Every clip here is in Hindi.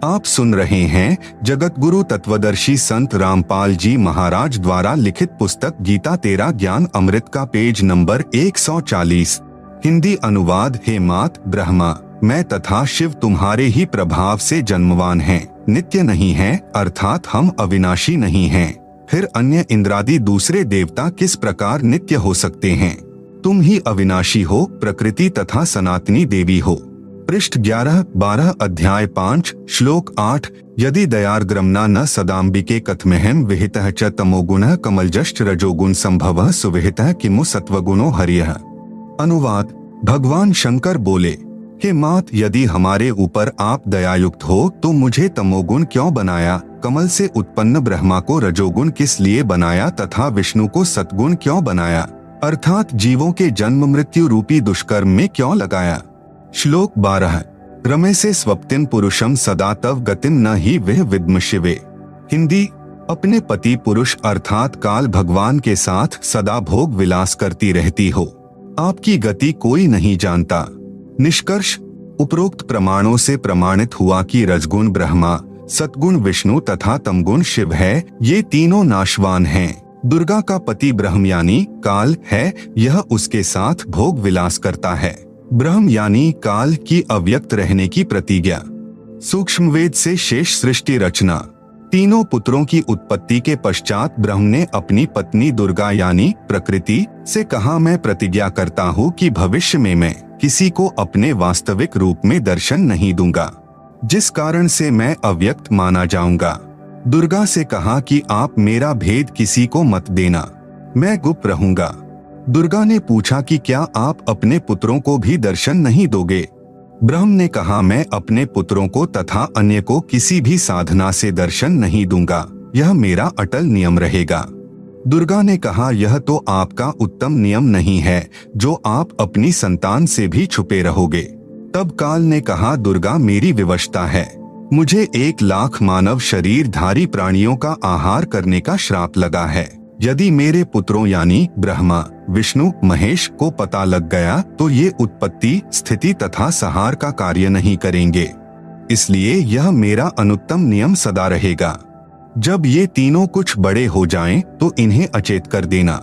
आप सुन रहे हैं जगत गुरु तत्वदर्शी संत रामपाल जी महाराज द्वारा लिखित पुस्तक गीता तेरा ज्ञान अमृत का पेज नंबर 140। हिंदी अनुवाद। हे मात ब्रह्मा, मैं तथा शिव तुम्हारे ही प्रभाव से जन्मवान हैं, नित्य नहीं हैं, अर्थात हम अविनाशी नहीं हैं। फिर अन्य इंद्रादि दूसरे देवता किस प्रकार नित्य हो सकते हैं? तुम ही अविनाशी हो, प्रकृति तथा सनातनी देवी हो। पृष्ठ 11-12 अध्याय 5 श्लोक 8। यदि दयार्ग्रमना न सदाम्बिके कथमेहम विहितः च तमोगुणः कमलजश्च रजोगुण संभवः सुविहितः किमु सत्वगुणो हरियः। अनुवाद। भगवान शंकर बोले, हे मात, यदि हमारे ऊपर आप दयायुक्त हो तो मुझे तमोगुण क्यों बनाया? कमल से उत्पन्न ब्रह्मा को रजोगुण किस लिए बनाया तथा विष्णु को सत्गुण क्यों बनाया, अर्थात जीवों के जन्म मृत्यु रूपी दुष्कर्म में क्यों लगाया? श्लोक 12। रमे से स्वप्तिन पुरुषम सदा तव गतिम न ही वह विद्म शिवे। हिंदी। अपने पति पुरुष अर्थात काल भगवान के साथ सदा भोग विलास करती रहती हो, आपकी गति कोई नहीं जानता। निष्कर्ष। उपरोक्त प्रमाणों से प्रमाणित हुआ कि रजगुण ब्रह्मा, सतगुण विष्णु तथा तमगुण शिव है। ये तीनों नाशवान हैं। दुर्गा का पति ब्रह्म यानी काल है, यह उसके साथ भोग विलास करता है। ब्रह्म यानी काल की अव्यक्त रहने की प्रतिज्ञा। सूक्ष्म वेद से शेष सृष्टि रचना। तीनों पुत्रों की उत्पत्ति के पश्चात ब्रह्म ने अपनी पत्नी दुर्गा यानी प्रकृति से कहा, मैं प्रतिज्ञा करता हूँ कि भविष्य में मैं किसी को अपने वास्तविक रूप में दर्शन नहीं दूंगा, जिस कारण से मैं अव्यक्त माना जाऊंगा। दुर्गा से कहा कि आप मेरा भेद किसी को मत देना, मैं गुप्त रहूंगा। दुर्गा ने पूछा कि क्या आप अपने पुत्रों को भी दर्शन नहीं दोगे? ब्रह्म ने कहा, मैं अपने पुत्रों को तथा अन्य को किसी भी साधना से दर्शन नहीं दूंगा, यह मेरा अटल नियम रहेगा। दुर्गा ने कहा, यह तो आपका उत्तम नियम नहीं है जो आप अपनी संतान से भी छुपे रहोगे। तब काल ने कहा, दुर्गा मेरी विवशता है, मुझे 1,00,000 मानव शरीरधारी प्राणियों का आहार करने का श्राप लगा है। यदि मेरे पुत्रों यानी ब्रह्मा, विष्णु, महेश को पता लग गया तो ये उत्पत्ति, स्थिति तथा संहार का कार्य नहीं करेंगे, इसलिए यह मेरा अनुत्तम नियम सदा रहेगा। जब ये तीनों कुछ बड़े हो जाएं तो इन्हें अचेत कर देना,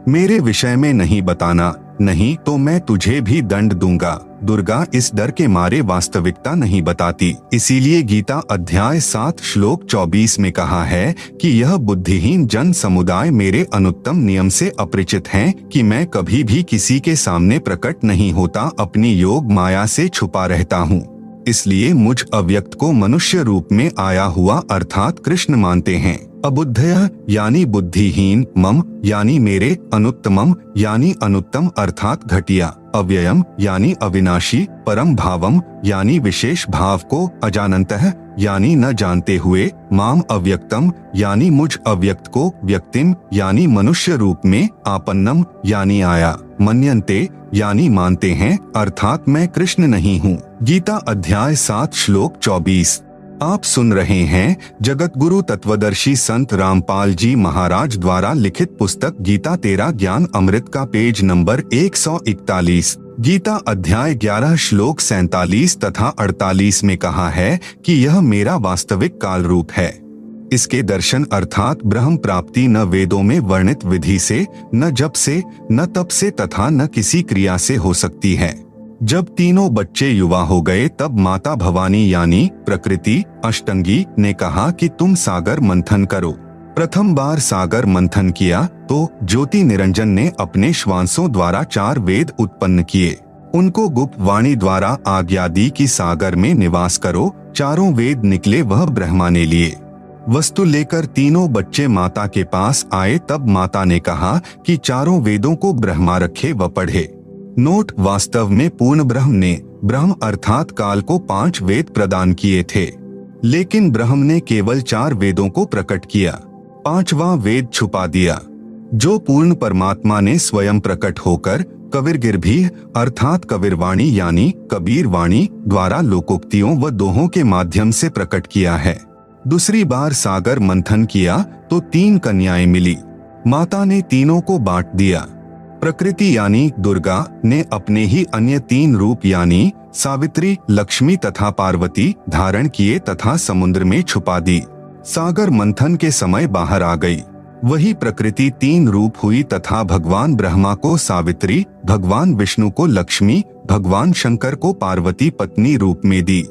मेरे विषय में नहीं बताना, नहीं तो मैं तुझे भी दंड दूंगा। दुर्गा इस डर के मारे वास्तविकता नहीं बताती, इसीलिए गीता अध्याय 7 श्लोक 24 में कहा है कि यह बुद्धिहीन जन समुदाय मेरे अनुत्तम नियम से अपरिचित हैं कि मैं कभी भी किसी के सामने प्रकट नहीं होता, अपनी योग माया से छुपा रहता हूँ। इसलिए मुझ अव्यक्त को मनुष्य रूप में आया हुआ अर्थात कृष्ण मानते हैं। अबुद्धयः यानी बुद्धिहीन, मम यानी मेरे, अनुत्तमम यानी अनुत्तम अर्थात घटिया, अव्ययम यानी अविनाशी, परम भावम यानी विशेष भाव को, अजानन्तः यानी न जानते हुए, माम अव्यक्तम यानी मुझ अव्यक्त को, व्यक्तिम यानी मनुष्य रूप में, आपन्नम यानी आया, मन्यन्ते यानी मानते हैं, अर्थात मैं कृष्ण नहीं हूँ। गीता अध्याय 7 श्लोक 24। आप सुन रहे हैं जगत गुरु तत्वदर्शी संत रामपाल जी महाराज द्वारा लिखित पुस्तक गीता तेरा ज्ञान अमृत का पेज नंबर 141। गीता अध्याय 11 श्लोक 47 तथा 48 में कहा है कि यह मेरा वास्तविक काल रूप है। इसके दर्शन अर्थात ब्रह्म प्राप्ति न वेदों में वर्णित विधि से, न जप से, न तप से तथा न किसी क्रिया से हो सकती है। जब तीनों बच्चे युवा हो गए तब माता भवानी यानी प्रकृति अष्टंगी ने कहा कि तुम सागर मंथन करो। प्रथम बार सागर मंथन किया तो ज्योति निरंजन ने अपने श्वासों द्वारा 4 वेद उत्पन्न किए। उनको गुप्त वाणी द्वारा आज्ञा दी कि सागर में निवास करो। 4 वेद निकले, वह ब्रह्मा ने लिए। वस्तु लेकर तीनों बच्चे माता के पास आए, तब माता ने कहा कि 4 वेदों को ब्रह्मा रखे व पढ़े। नोट। वास्तव में पूर्ण ब्रह्म ने ब्रह्म अर्थात काल को 5 वेद प्रदान किए थे, लेकिन ब्रह्म ने केवल 4 वेदों को प्रकट किया, 5वां वेद छुपा दिया, जो पूर्ण परमात्मा ने स्वयं प्रकट होकर कबीरगिरभी अर्थात कबीरवाणी यानी कबीर वाणी द्वारा लोकोक्तियों व दोहों के माध्यम से प्रकट किया है। दूसरी बार सागर मंथन किया तो 3 कन्याएं मिली। माता ने तीनों को बांट दिया। प्रकृति यानी दुर्गा ने अपने ही अन्य 3 रूप यानी सावित्री, लक्ष्मी तथा पार्वती धारण किए तथा समुद्र में छुपा दी। सागर मंथन के समय बाहर आ गई। वही प्रकृति 3 रूप हुई तथा भगवान ब्रह्मा को सावित्री, भगवान विष्णु को लक्ष्मी, भगवान शंकर को पार्वती पत्नी रूप में दी।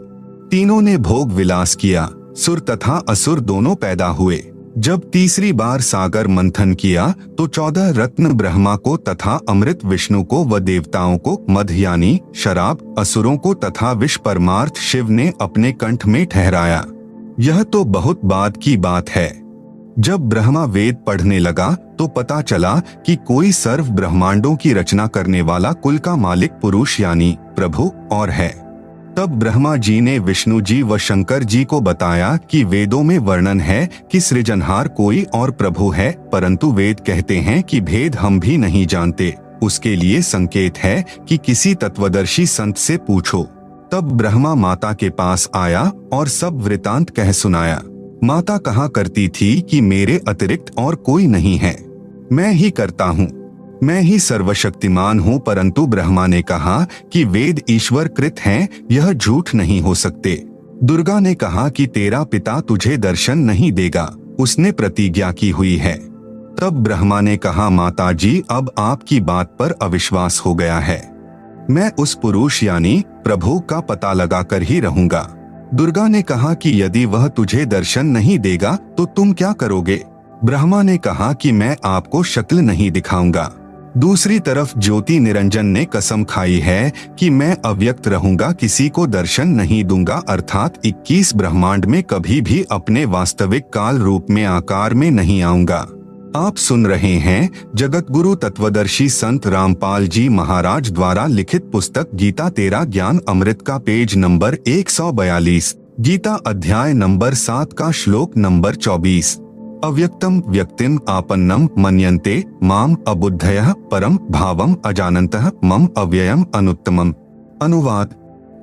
तीनों ने भोग विलास किया। सुर तथा असुर दोनों पैदा हुए। जब तीसरी बार सागर मंथन किया तो 14 रत्न ब्रह्मा को तथा अमृत विष्णु को व देवताओं को, मध यानी शराब असुरों को तथा विष परमार्थ शिव ने अपने कंठ में ठहराया। यह तो बहुत बाद की बात है। जब ब्रह्मा वेद पढ़ने लगा तो पता चला कि कोई सर्व ब्रह्मांडों की रचना करने वाला कुल का मालिक पुरुष यानी प्रभु और है। तब ब्रह्मा जी ने विष्णु जी व शंकर जी को बताया कि वेदों में वर्णन है कि सृजनहार कोई और प्रभु है, परंतु वेद कहते हैं कि भेद हम भी नहीं जानते। उसके लिए संकेत है कि किसी तत्वदर्शी संत से पूछो। तब ब्रह्मा माता के पास आया और सब वृतांत कह सुनाया। माता कहा करती थी कि मेरे अतिरिक्त और कोई नहीं है, मैं ही करता हूँ, मैं ही सर्वशक्तिमान हूँ। परंतु ब्रह्मा ने कहा कि वेद ईश्वर कृत हैं, यह झूठ नहीं हो सकते। दुर्गा ने कहा कि तेरा पिता तुझे दर्शन नहीं देगा, उसने प्रतिज्ञा की हुई है। तब ब्रह्मा ने कहा माता जी, अब आपकी बात पर अविश्वास हो गया है, मैं उस पुरुष यानी प्रभु का पता लगाकर ही रहूंगा। दुर्गा ने कहा कि यदि वह तुझे दर्शन नहीं देगा तो तुम क्या करोगे? ब्रह्मा ने कहा कि मैं आपको शक्ल नहीं दिखाऊंगा। दूसरी तरफ ज्योति निरंजन ने कसम खाई है कि मैं अव्यक्त रहूंगा, किसी को दर्शन नहीं दूंगा, अर्थात 21 ब्रह्मांड में कभी भी अपने वास्तविक काल रूप में आकार में नहीं आऊंगा। आप सुन रहे हैं जगत गुरु तत्वदर्शी संत रामपाल जी महाराज द्वारा लिखित पुस्तक गीता तेरा ज्ञान अमृत का पेज नंबर 142, गीता अध्याय नंबर 7 का श्लोक नंबर 24। अव्यक्तम व्यक्तिम आपन्नम मन्यन्ते माम अबुद्धयः परम भावम अजानन्तः मम अव्ययम अनुत्तमम। अनुवाद: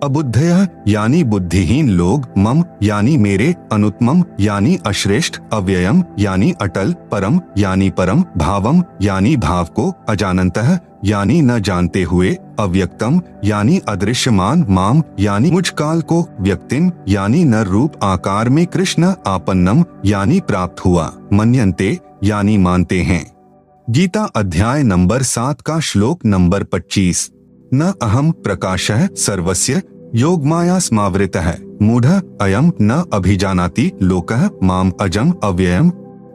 अबुद्धयः यानी बुद्धिहीन लोग, मम यानी मेरे, अनुत्तमम यानी अश्रेष्ठ, अव्ययम यानी अटल, परम यानी परम, भावम यानी भाव को, अजानन्तः यानी न जानते हुए, अव्यक्तम यानी अदृश्यमान, माम यानी मुझ काल को, व्यक्तिम यानी नर रूप आकार में कृष्ण, आपन्नम यानी प्राप्त हुआ, मन्यन्ते यानी मानते हैं। गीता अध्याय नंबर 7 का श्लोक नंबर 25। न अहम प्रकाशः सर्वस्य योगमाया स्मावृतः मूढ़ः अयम न अभिजानाति लोकः माम अजम अव्ययम।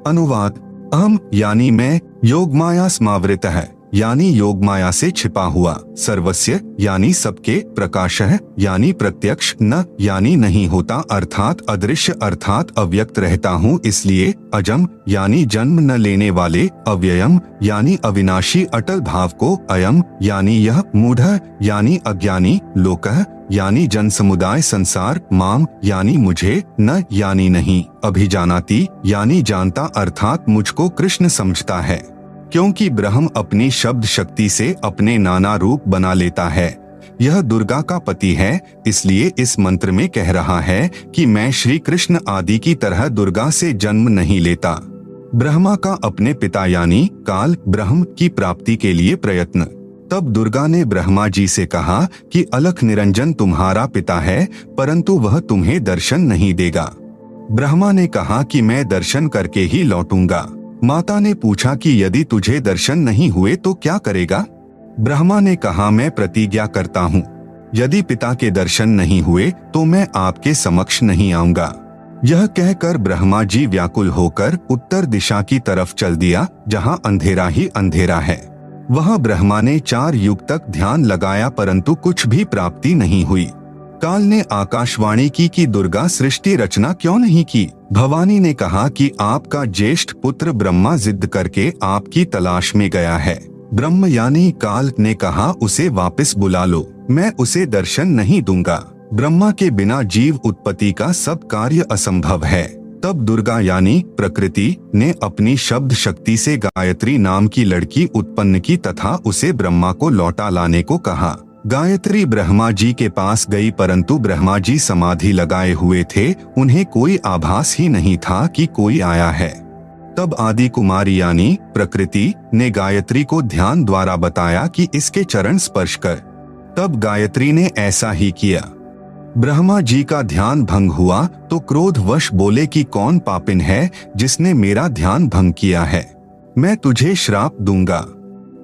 अनुवाद: अहम यानी मैं, योगमाया स्मावृतः यानी योग माया से छिपा हुआ, सर्वस्य यानी सबके, प्रकाशः यानी प्रत्यक्ष, न यानी नहीं होता अर्थात अदृश्य अर्थात अव्यक्त रहता हूँ इसलिए, अजम यानी जन्म न लेने वाले, अव्ययम यानी अविनाशी अटल भाव को, अयम यानी यह, मूढ़ः यानी अज्ञानी, लोकः यानी जन समुदाय संसार, माम यानी मुझे, न यानी नहीं, अभिजानाति यानी जानता अर्थात मुझको कृष्ण समझता है। क्योंकि ब्रह्म अपनी शब्द शक्ति से अपने नाना रूप बना लेता है। यह दुर्गा का पति है, इसलिए इस मंत्र में कह रहा है कि मैं श्री कृष्ण आदि की तरह दुर्गा से जन्म नहीं लेता। ब्रह्मा का अपने पिता यानी काल ब्रह्म की प्राप्ति के लिए प्रयत्न। तब दुर्गा ने ब्रह्मा जी से कहा कि अलख निरंजन तुम्हारा पिता है, परंतु वह तुम्हें दर्शन नहीं देगा। ब्रह्मा ने कहा कि मैं दर्शन करके ही लौटूंगा। माता ने पूछा कि यदि तुझे दर्शन नहीं हुए तो क्या करेगा? ब्रह्मा ने कहा मैं प्रतिज्ञा करता हूँ, यदि पिता के दर्शन नहीं हुए तो मैं आपके समक्ष नहीं आऊंगा। यह कहकर ब्रह्मा जी व्याकुल होकर उत्तर दिशा की तरफ चल दिया, जहाँ अंधेरा ही अंधेरा है। वहाँ ब्रह्मा ने 4 युग तक ध्यान लगाया परंतु कुछ भी प्राप्ति नहीं हुई। काल ने आकाशवाणी की कि दुर्गा सृष्टि रचना क्यों नहीं की? भवानी ने कहा कि आपका ज्येष्ठ पुत्र ब्रह्मा जिद करके आपकी तलाश में गया है। ब्रह्म यानी काल ने कहा उसे वापस बुला लो, मैं उसे दर्शन नहीं दूंगा। ब्रह्मा के बिना जीव उत्पत्ति का सब कार्य असंभव है। तब दुर्गा यानी प्रकृति ने अपनी शब्द शक्ति से गायत्री नाम की लड़की उत्पन्न की तथा उसे ब्रह्मा को लौटा लाने को कहा। गायत्री ब्रह्मा जी के पास गई परंतु ब्रह्मा जी समाधि लगाए हुए थे, उन्हें कोई आभास ही नहीं था कि कोई आया है। तब आदि कुमारी यानी प्रकृति ने गायत्री को ध्यान द्वारा बताया कि इसके चरण स्पर्श कर। तब गायत्री ने ऐसा ही किया। ब्रह्मा जी का ध्यान भंग हुआ तो क्रोधवश बोले कि कौन पापिन है जिसने मेरा ध्यान भंग किया है, मैं तुझे श्राप दूंगा।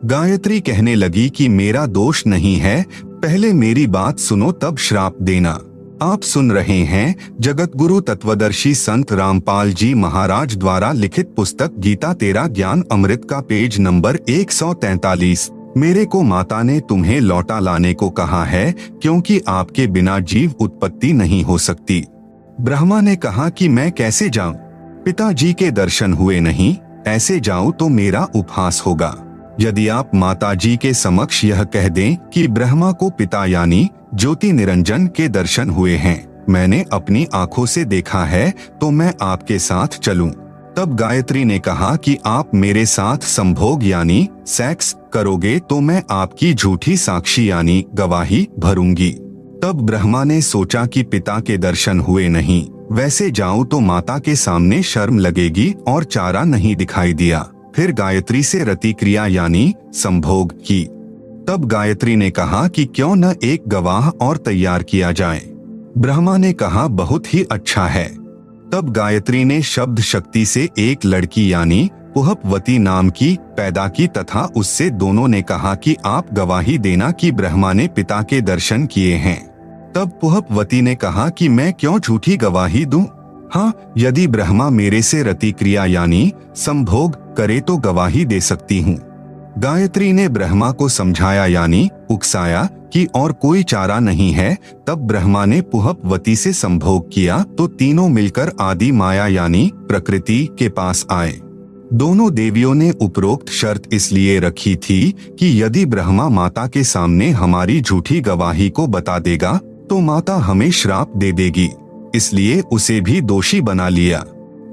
गायत्री कहने लगी कि मेरा दोष नहीं है, पहले मेरी बात सुनो तब श्राप देना। आप सुन रहे हैं जगत गुरु तत्वदर्शी संत रामपाल जी महाराज द्वारा लिखित पुस्तक गीता तेरा ज्ञान अमृत का पेज नंबर 143। मेरे को माता ने तुम्हें लौटा लाने को कहा है, क्योंकि आपके बिना जीव उत्पत्ति नहीं हो सकती। ब्रह्मा ने कहा कि मैं कैसे जाऊं, पिताजी के दर्शन हुए नहीं, ऐसे जाऊं तो मेरा उपहास होगा। यदि आप माताजी के समक्ष यह कह दें कि ब्रह्मा को पिता यानी ज्योति निरंजन के दर्शन हुए हैं, मैंने अपनी आंखों से देखा है, तो मैं आपके साथ चलूं। तब गायत्री ने कहा कि आप मेरे साथ संभोग यानी सेक्स करोगे तो मैं आपकी झूठी साक्षी यानी गवाही भरूंगी। तब ब्रह्मा ने सोचा कि पिता के दर्शन हुए नहीं, वैसे जाऊं तो माता के सामने शर्म लगेगी और चारा नहीं दिखाई दिया। फिर गायत्री से रति क्रिया यानी संभोग की। तब गायत्री ने कहा कि क्यों न एक गवाह और तैयार किया जाए। ब्रह्मा ने कहा बहुत ही अच्छा है। तब गायत्री ने शब्द शक्ति से एक लड़की यानी पुहपवती नाम की पैदा की तथा उससे दोनों ने कहा कि आप गवाही देना कि ब्रह्मा ने पिता के दर्शन किए हैं। तब पुहपवती ने कहा कि मैं क्यों झूठी गवाही दूं? हाँ, यदि ब्रह्मा मेरे से रति क्रिया यानी संभोग करे तो गवाही दे सकती हूँ। गायत्री ने ब्रह्मा को समझाया यानी उकसाया कि और कोई चारा नहीं है। तब ब्रह्मा ने पुहपवती से संभोग किया तो तीनों मिलकर आदि माया यानी प्रकृति के पास आए। दोनों देवियों ने उपरोक्त शर्त इसलिए रखी थी कि यदि ब्रह्मा माता के सामने हमारी झूठी गवाही को बता देगा तो माता हमें श्राप दे देगी, इसलिए उसे भी दोषी बना लिया।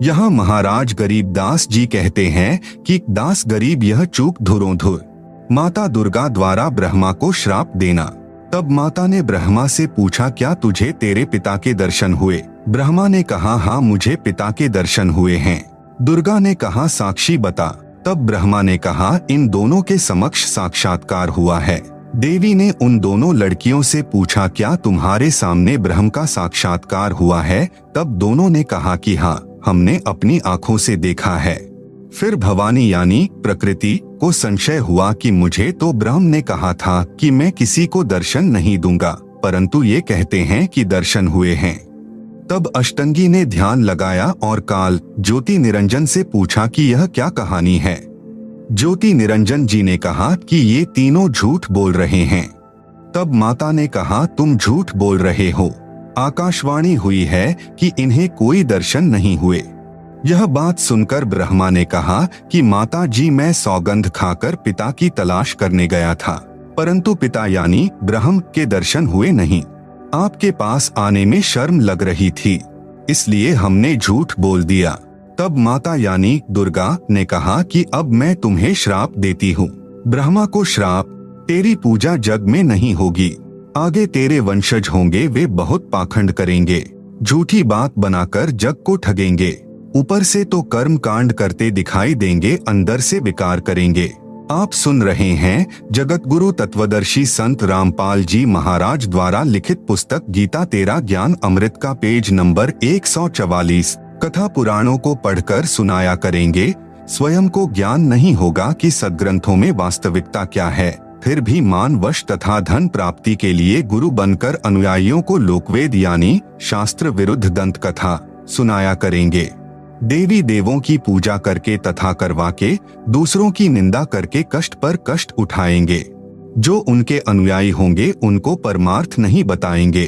यहाँ महाराज गरीब दास जी कहते हैं कि दास गरीब यह चूक धुरोधुर, माता दुर्गा द्वारा ब्रह्मा को श्राप देना। तब माता ने ब्रह्मा से पूछा क्या तुझे तेरे पिता के दर्शन हुए? ब्रह्मा ने कहा हाँ मुझे पिता के दर्शन हुए हैं। दुर्गा ने कहा साक्षी बता। तब ब्रह्मा ने कहा इन दोनों के समक्ष साक्षात्कार हुआ है। देवी ने उन दोनों लड़कियों से पूछा क्या तुम्हारे सामने ब्रह्म का साक्षात्कार हुआ है? तब दोनों ने कहा कि हाँ, हमने अपनी आंखों से देखा है। फिर भवानी यानी प्रकृति को संशय हुआ कि मुझे तो ब्रह्म ने कहा था कि मैं किसी को दर्शन नहीं दूंगा, परंतु ये कहते हैं कि दर्शन हुए हैं। तब अष्टंगी ने ध्यान लगाया और काल ज्योति निरंजन से पूछा कि यह क्या कहानी है। ज्योति निरंजन जी ने कहा कि ये तीनों झूठ बोल रहे हैं। तब माता ने कहा तुम झूठ बोल रहे हो, आकाशवाणी हुई है कि इन्हें कोई दर्शन नहीं हुए। यह बात सुनकर ब्रह्मा ने कहा कि माता जी मैं सौगंध खाकर पिता की तलाश करने गया था, परंतु पिता यानी ब्रह्म के दर्शन हुए नहीं। आपके पास आने में शर्म लग रही थी, इसलिए हमने झूठ बोल दिया। तब माता यानी दुर्गा ने कहा कि अब मैं तुम्हें श्राप देती हूँ। ब्रह्मा को श्राप, तेरी पूजा जग में नहीं होगी, आगे तेरे वंशज होंगे वे बहुत पाखंड करेंगे, झूठी बात बनाकर जग को ठगेंगे, ऊपर से तो कर्म कांड करते दिखाई देंगे, अंदर से विकार करेंगे। आप सुन रहे हैं जगत गुरु तत्वदर्शी संत रामपाल जी महाराज द्वारा लिखित पुस्तक गीता तेरा ज्ञान अमृत का पेज नंबर 144। कथा पुराणों को पढ़कर सुनाया करेंगे, स्वयं को ज्ञान नहीं होगा कि सद्ग्रंथों में वास्तविकता क्या है, फिर भी मानवश तथा धन प्राप्ति के लिए गुरु बनकर अनुयायियों को लोकवेद यानी शास्त्र विरुद्ध दंत कथा सुनाया करेंगे। देवी देवों की पूजा करके तथा करवा के दूसरों की निंदा करके कष्ट पर कष्ट उठाएंगे। जो उनके अनुयायी होंगे उनको परमार्थ नहीं बताएंगे,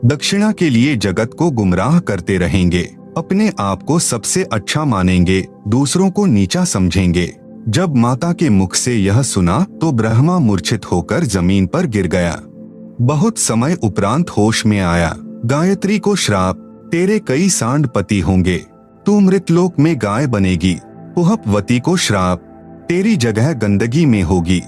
दक्षिणा के लिए जगत को गुमराह करते रहेंगे, अपने आप को सबसे अच्छा मानेंगे, दूसरों को नीचा समझेंगे। जब माता के मुख से यह सुना तो ब्रह्मा मूर्छित होकर जमीन पर गिर गया। बहुत समय उपरांत होश में आया। गायत्री को श्राप, तेरे कई सांड पति होंगे, तू मृतलोक में गाय बनेगी। पुहपवती को श्राप, तेरी जगह गंदगी में होगी,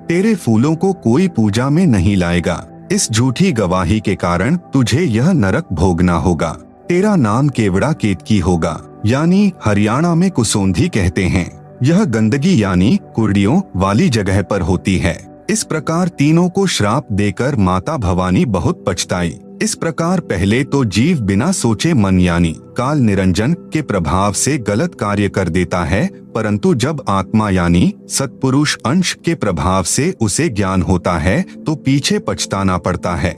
तेरे फूलों को कोई पूजा में नहीं लाएगा। इस झूठी गवाही के कारण तुझे यह नरक भोगना होगा। तेरा नाम केवड़ा केतकी होगा, यानी हरियाणा में कुसोंधी कहते हैं। यह गंदगी यानी कुर्डियों वाली जगह पर होती है। इस प्रकार तीनों को श्राप देकर माता भवानी बहुत पछताई। इस प्रकार पहले तो जीव बिना सोचे मन यानी काल निरंजन के प्रभाव से गलत कार्य कर देता है, परंतु जब आत्मा यानी सत्पुरुष अंश के प्रभाव से उसे ज्ञान होता है तो पीछे पछताना पड़ता है।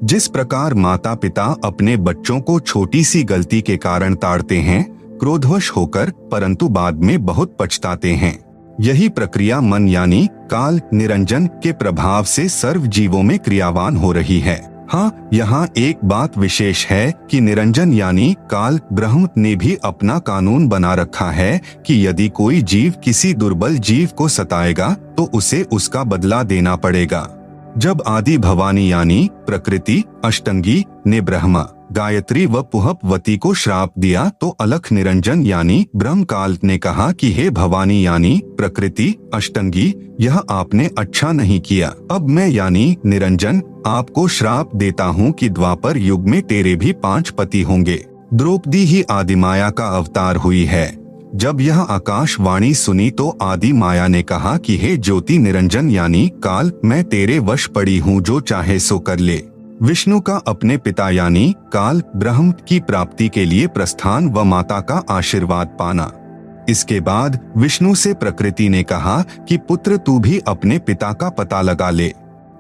जिस प्रकार माता पिता अपने बच्चों को छोटी सी गलती के कारण ताड़ते हैं क्रोधवश होकर, परंतु बाद में बहुत पछताते हैं, यही प्रक्रिया मन यानी काल निरंजन के प्रभाव से सर्व जीवों में क्रियावान हो रही है। हाँ, यहाँ एक बात विशेष है कि निरंजन यानी काल ब्रह्म ने भी अपना कानून बना रखा है कि यदि कोई जीव किसी दुर्बल जीव को सताएगा तो उसे उसका बदला देना पड़ेगा। जब आदि भवानी यानी प्रकृति अष्टंगी ने ब्रह्मा गायत्री व पुहपवती को श्राप दिया तो अलख निरंजन यानी ब्रह्मकाल ने कहा कि हे भवानी यानी प्रकृति अष्टंगी, यह आपने अच्छा नहीं किया। अब मैं यानी निरंजन आपको श्राप देता हूँ कि द्वापर युग में तेरे भी 5 पति होंगे। द्रौपदी ही आदिमाया का अवतार हुई है। जब यह आकाशवाणी सुनी तो आदि माया ने कहा कि हे ज्योति निरंजन यानी काल, मैं तेरे वश पड़ी हूँ, जो चाहे सो कर ले। विष्णु का अपने पिता यानी काल ब्रह्म की प्राप्ति के लिए प्रस्थान व माता का आशीर्वाद पाना। इसके बाद विष्णु से प्रकृति ने कहा कि पुत्र तू भी अपने पिता का पता लगा ले।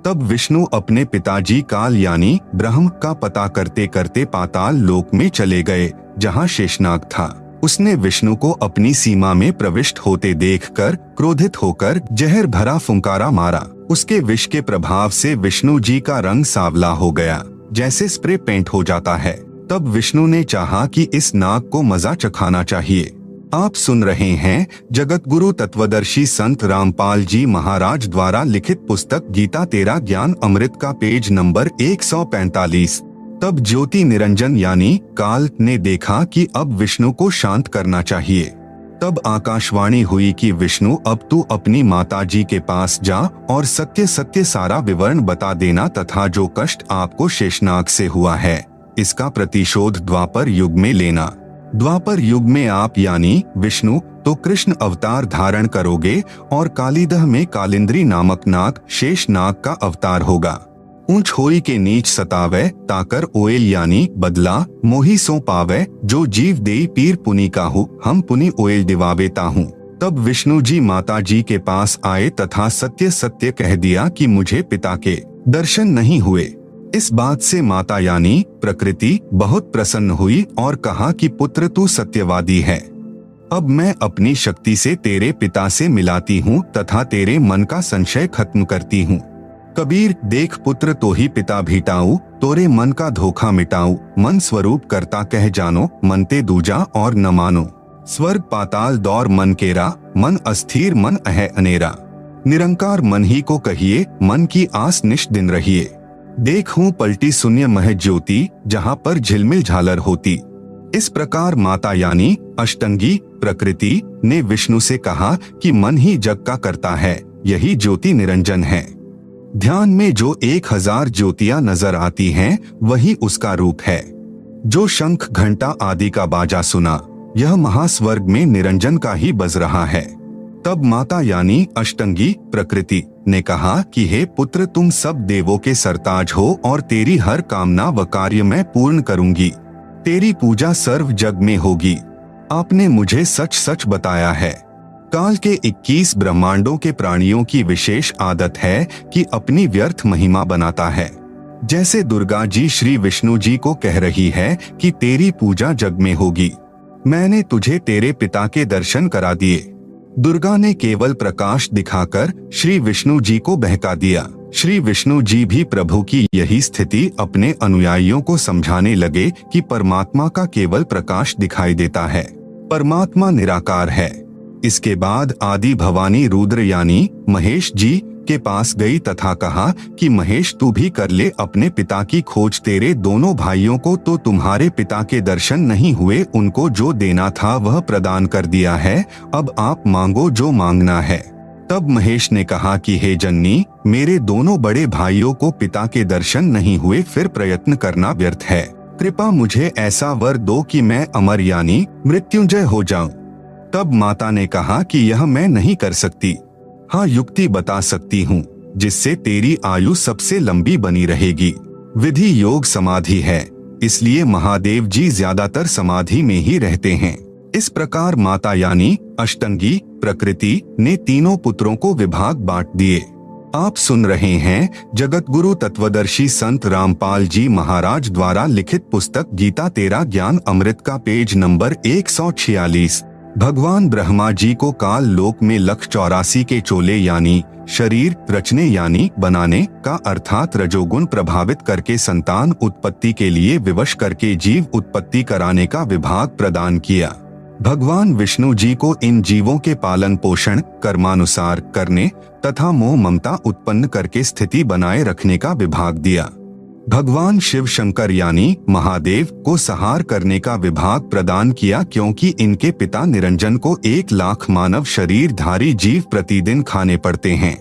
तब विष्णु अपने पिताजी काल यानी ब्रह्म का पता करते करते पाताल लोक में चले गए, जहाँ शेषनाग था। उसने विष्णु को अपनी सीमा में प्रविष्ट होते देखकर क्रोधित होकर जहर भरा फुंकारा मारा। उसके विष के प्रभाव से विष्णु जी का रंग सांवला हो गया, जैसे स्प्रे पेंट हो जाता है। तब विष्णु ने चाहा कि इस नाग को मजा चखाना चाहिए। आप सुन रहे हैं जगत गुरु तत्वदर्शी संत रामपाल जी महाराज द्वारा लिखित पुस्तक गीता तेरा ज्ञान अमृत का पेज नंबर 145। तब ज्योति निरंजन यानी काल ने देखा कि अब विष्णु को शांत करना चाहिए। तब आकाशवाणी हुई कि विष्णु, अब तू अपनी माता जी के पास जा और सत्य सत्य सारा विवरण बता देना तथा जो कष्ट आपको शेषनाग से हुआ है इसका प्रतिशोध द्वापर युग में लेना। द्वापर युग में आप यानी विष्णु तो कृष्ण अवतार धारण करोगे और कालीदह में कालिंद्री नामक नाग शेषनाग का अवतार होगा। ऊंच होई के नीच सतावे ताकर ओएल यानी बदला मोही सो पावे, जो जीव देई पीर पुनि काहू हम पुनि ओएल दिवावेता हूँ। तब विष्णु जी माता जी के पास आए तथा सत्य सत्य कह दिया कि मुझे पिता के दर्शन नहीं हुए। इस बात से माता यानी प्रकृति बहुत प्रसन्न हुई और कहा कि पुत्र तू सत्यवादी है। अब मैं अपनी शक्ति से तेरे पिता से मिलाती हूँ तथा तेरे मन का संशय खत्म करती हूँ। कबीर देख पुत्र तो ही पिता भीटाऊ, तोरे मन का धोखा मिटाऊ। मन स्वरूप करता कह जानो, मनते दूजा और न मानो। स्वर्ग पाताल दौर मन केरा, मन अस्थिर मन अह अनेरा। निरंकार मन ही को कहिए, मन की आस निश दिन रहिए। देखूं पलटी शून्य मह ज्योति, जहाँ पर झिलमिल झालर होती। इस प्रकार माता यानी अष्टंगी प्रकृति ने विष्णु से कहा कि मन ही जग का करता है, यही ज्योति निरंजन है। ध्यान में जो 1000 ज्योतियां नजर आती हैं, वही उसका रूप है। जो शंख घंटा आदि का बाजा सुना, यह महास्वर्ग में निरंजन का ही बज रहा है। तब माता यानी अष्टंगी प्रकृति ने कहा कि हे पुत्र, तुम सब देवों के सरताज हो और तेरी हर कामना व कार्य मैं पूर्ण करूंगी। तेरी पूजा सर्व जग में होगी। आपने मुझे सच सच बताया है। काल के 21 ब्रह्मांडों के प्राणियों की विशेष आदत है कि अपनी व्यर्थ महिमा बनाता है। जैसे दुर्गा जी श्री विष्णु जी को कह रही है कि तेरी पूजा जग में होगी। मैंने तुझे तेरे पिता के दर्शन करा दिए। दुर्गा ने केवल प्रकाश दिखाकर श्री विष्णु जी को बहका दिया। श्री विष्णु जी भी प्रभु की यही स्थिति अपने अनुयायियों को समझाने लगे कि परमात्मा का केवल प्रकाश दिखाई देता है, परमात्मा निराकार है। इसके बाद आदि भवानी रुद्र यानी महेश जी के पास गई तथा कहा कि महेश, तू भी कर ले अपने पिता की खोज। तेरे दोनों भाइयों को तो तुम्हारे पिता के दर्शन नहीं हुए, उनको जो देना था वह प्रदान कर दिया है। अब आप मांगो जो मांगना है। तब महेश ने कहा कि हे जननी, मेरे दोनों बड़े भाइयों को पिता के दर्शन नहीं हुए, फिर प्रयत्न करना व्यर्थ है। कृपा मुझे ऐसा वर दो कि मैं अमर यानी मृत्युंजय हो जाऊं। तब माता ने कहा कि यह मैं नहीं कर सकती। हाँ, युक्ति बता सकती हूँ। जिससे तेरी आयु सबसे लंबी बनी रहेगी। विधि योग समाधि है, इसलिए महादेव जी ज्यादातर समाधि में ही रहते हैं। इस प्रकार माता यानी अष्टंगी प्रकृति ने तीनों पुत्रों को विभाग बांट दिए। आप सुन रहे हैं जगत गुरु तत्वदर्शी संत रामपाल जी महाराज द्वारा लिखित पुस्तक गीता तेरा ज्ञान अमृत का पेज नंबर 146। भगवान ब्रह्मा जी को काल लोक में 184 के चोले यानी शरीर रचने यानी बनाने का अर्थात रजोगुण प्रभावित करके संतान उत्पत्ति के लिए विवश करके जीव उत्पत्ति कराने का विभाग प्रदान किया। भगवान विष्णु जी को इन जीवों के पालन पोषण कर्मानुसार करने तथा मोह ममता उत्पन्न करके स्थिति बनाए रखने का विभाग दिया। भगवान शिव शंकर यानी महादेव को संहार करने का विभाग प्रदान किया, क्योंकि इनके पिता निरंजन को 1 लाख मानव शरीरधारी जीव प्रतिदिन खाने पड़ते हैं।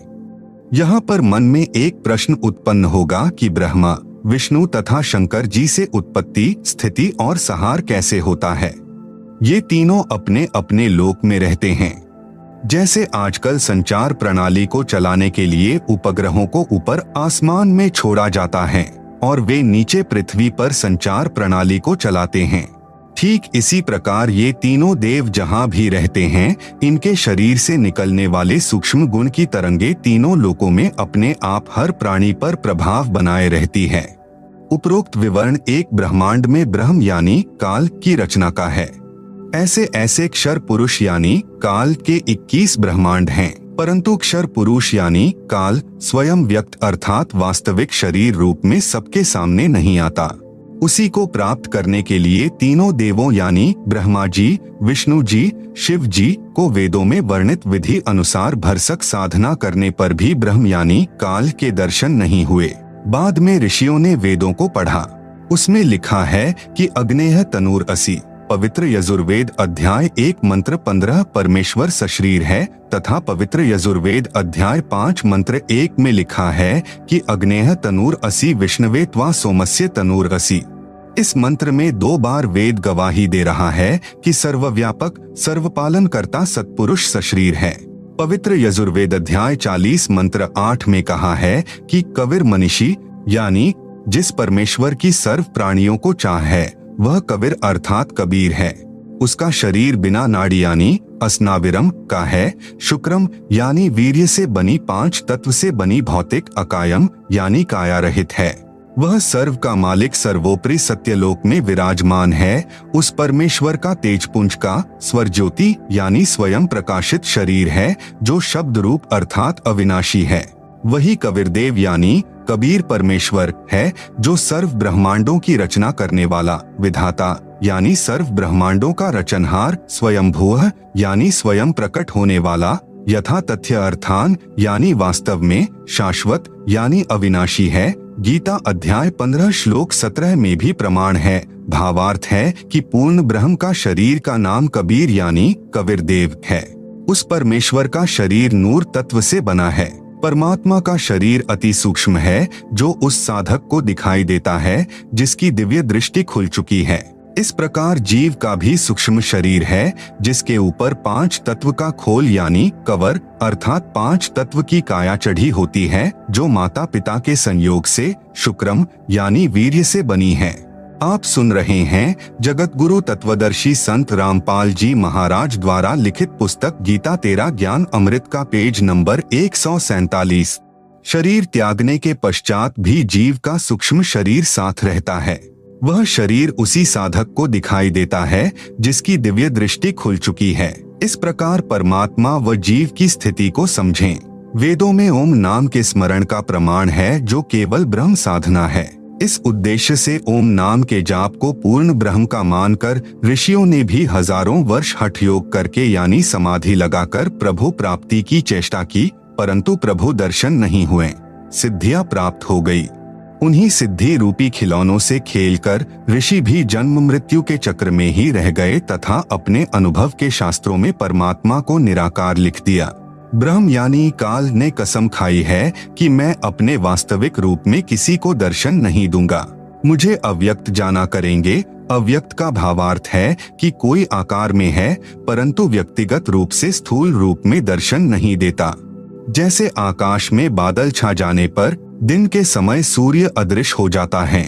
यहाँ पर मन में एक प्रश्न उत्पन्न होगा कि ब्रह्मा विष्णु तथा शंकर जी से उत्पत्ति स्थिति और संहार कैसे होता है। ये तीनों अपने अपने लोक में रहते हैं। जैसे आजकल संचार प्रणाली को चलाने के लिए उपग्रहों को ऊपर आसमान में छोड़ा जाता है और वे नीचे पृथ्वी पर संचार प्रणाली को चलाते हैं, ठीक इसी प्रकार ये तीनों देव जहां भी रहते हैं, इनके शरीर से निकलने वाले सूक्ष्म गुण की तरंगे तीनों लोकों में अपने आप हर प्राणी पर प्रभाव बनाए रहती है। उपरोक्त विवरण एक ब्रह्मांड में ब्रह्म यानी काल की रचना का है। ऐसे ऐसे क्षर पुरुष यानी काल के 21 ब्रह्मांड हैं, परंतु क्षर पुरुष यानी काल स्वयं व्यक्त अर्थात वास्तविक शरीर रूप में सबके सामने नहीं आता। उसी को प्राप्त करने के लिए तीनों देवों यानी ब्रह्मा जी, विष्णु जी, शिव जी को वेदों में वर्णित विधि अनुसार भरसक साधना करने पर भी ब्रह्म यानी काल के दर्शन नहीं हुए। बाद में ऋषियों ने वेदों को पढ़ा, उसमें लिखा है कि अग्नेय तनूर असि पवित्र यजुर्वेद अध्याय 1 मंत्र 15 परमेश्वर सशरीर है तथा पवित्र यजुर्वेद अध्याय 5 मंत्र 1 में लिखा है कि अग्नेय तनूर असि विष्णवे त्वा सोमस्य तनूर असि। इस मंत्र में 2 बार वेद गवाही दे रहा है कि सर्वव्यापक सर्वपालन करता सत्पुरुष सशरीर है। पवित्र यजुर्वेद अध्याय 40 मंत्र 8 में कहा है कि कबीर मनीषी यानी जिस परमेश्वर की सर्व प्राणियों को चाह है वह कबीर अर्थात कबीर है। उसका शरीर बिना नाड़ी यानी अस्नाविरम का है। शुक्रम यानी वीर्य से बनी 5 तत्व से बनी भौतिक अकायम यानी काया रहित है। वह सर्व का मालिक सर्वोपरि सत्यलोक में विराजमान है। उस परमेश्वर का तेजपुंज का स्वर ज्योति यानी स्वयं प्रकाशित शरीर है जो शब्द रूप अर्थात अविनाशी है। वही कबीरदेव यानी कबीर परमेश्वर है जो सर्व ब्रह्मांडों की रचना करने वाला विधाता यानी सर्व ब्रह्मांडों का रचनहार, स्वयंभूः यानी स्वयं प्रकट होने वाला, यथा तथ्य अर्थान यानी वास्तव में, शाश्वत यानी अविनाशी है। गीता अध्याय 15 श्लोक 17 में भी प्रमाण है। भावार्थ है कि पूर्ण ब्रह्म का शरीर का नाम कबीर यानी कबीरदेव है। उस परमेश्वर का शरीर नूर तत्व से बना है। परमात्मा का शरीर अति सूक्ष्म है जो उस साधक को दिखाई देता है जिसकी दिव्य दृष्टि खुल चुकी है। इस प्रकार जीव का भी सूक्ष्म शरीर है जिसके ऊपर 5 तत्व का खोल यानी कवर अर्थात 5 तत्व की काया चढ़ी होती है जो माता पिता के संयोग से शुक्रम यानी वीर्य से बनी है। आप सुन रहे हैं जगत गुरु तत्वदर्शी संत रामपाल जी महाराज द्वारा लिखित पुस्तक गीता तेरा ज्ञान अमृत का पेज नंबर 147। शरीर त्यागने के पश्चात भी जीव का सूक्ष्म शरीर साथ रहता है। वह शरीर उसी साधक को दिखाई देता है जिसकी दिव्य दृष्टि खुल चुकी है। इस प्रकार परमात्मा व जीव की स्थिति को समझें। वेदों में ओम नाम के स्मरण का प्रमाण है जो केवल ब्रह्म साधना है। इस उद्देश्य से ओम नाम के जाप को पूर्ण ब्रह्म का मानकर ऋषियों ने भी हजारों वर्ष हठ योग करके यानी समाधि लगाकर प्रभु प्राप्ति की चेष्टा की, परंतु प्रभु दर्शन नहीं हुए। सिद्धियां प्राप्त हो गई। उन्हीं सिद्धि रूपी खिलौनों से खेलकर ऋषि भी जन्म मृत्यु के चक्र में ही रह गए तथा अपने अनुभव के शास्त्रों में परमात्मा को निराकार लिख दिया। ब्रह्म यानी काल ने कसम खाई है कि मैं अपने वास्तविक रूप में किसी को दर्शन नहीं दूंगा, मुझे अव्यक्त जाना करेंगे। अव्यक्त का भावार्थ है कि कोई आकार में है परंतु व्यक्तिगत रूप से स्थूल रूप में दर्शन नहीं देता। जैसे आकाश में बादल छा जाने पर दिन के समय सूर्य अदृश्य हो जाता है।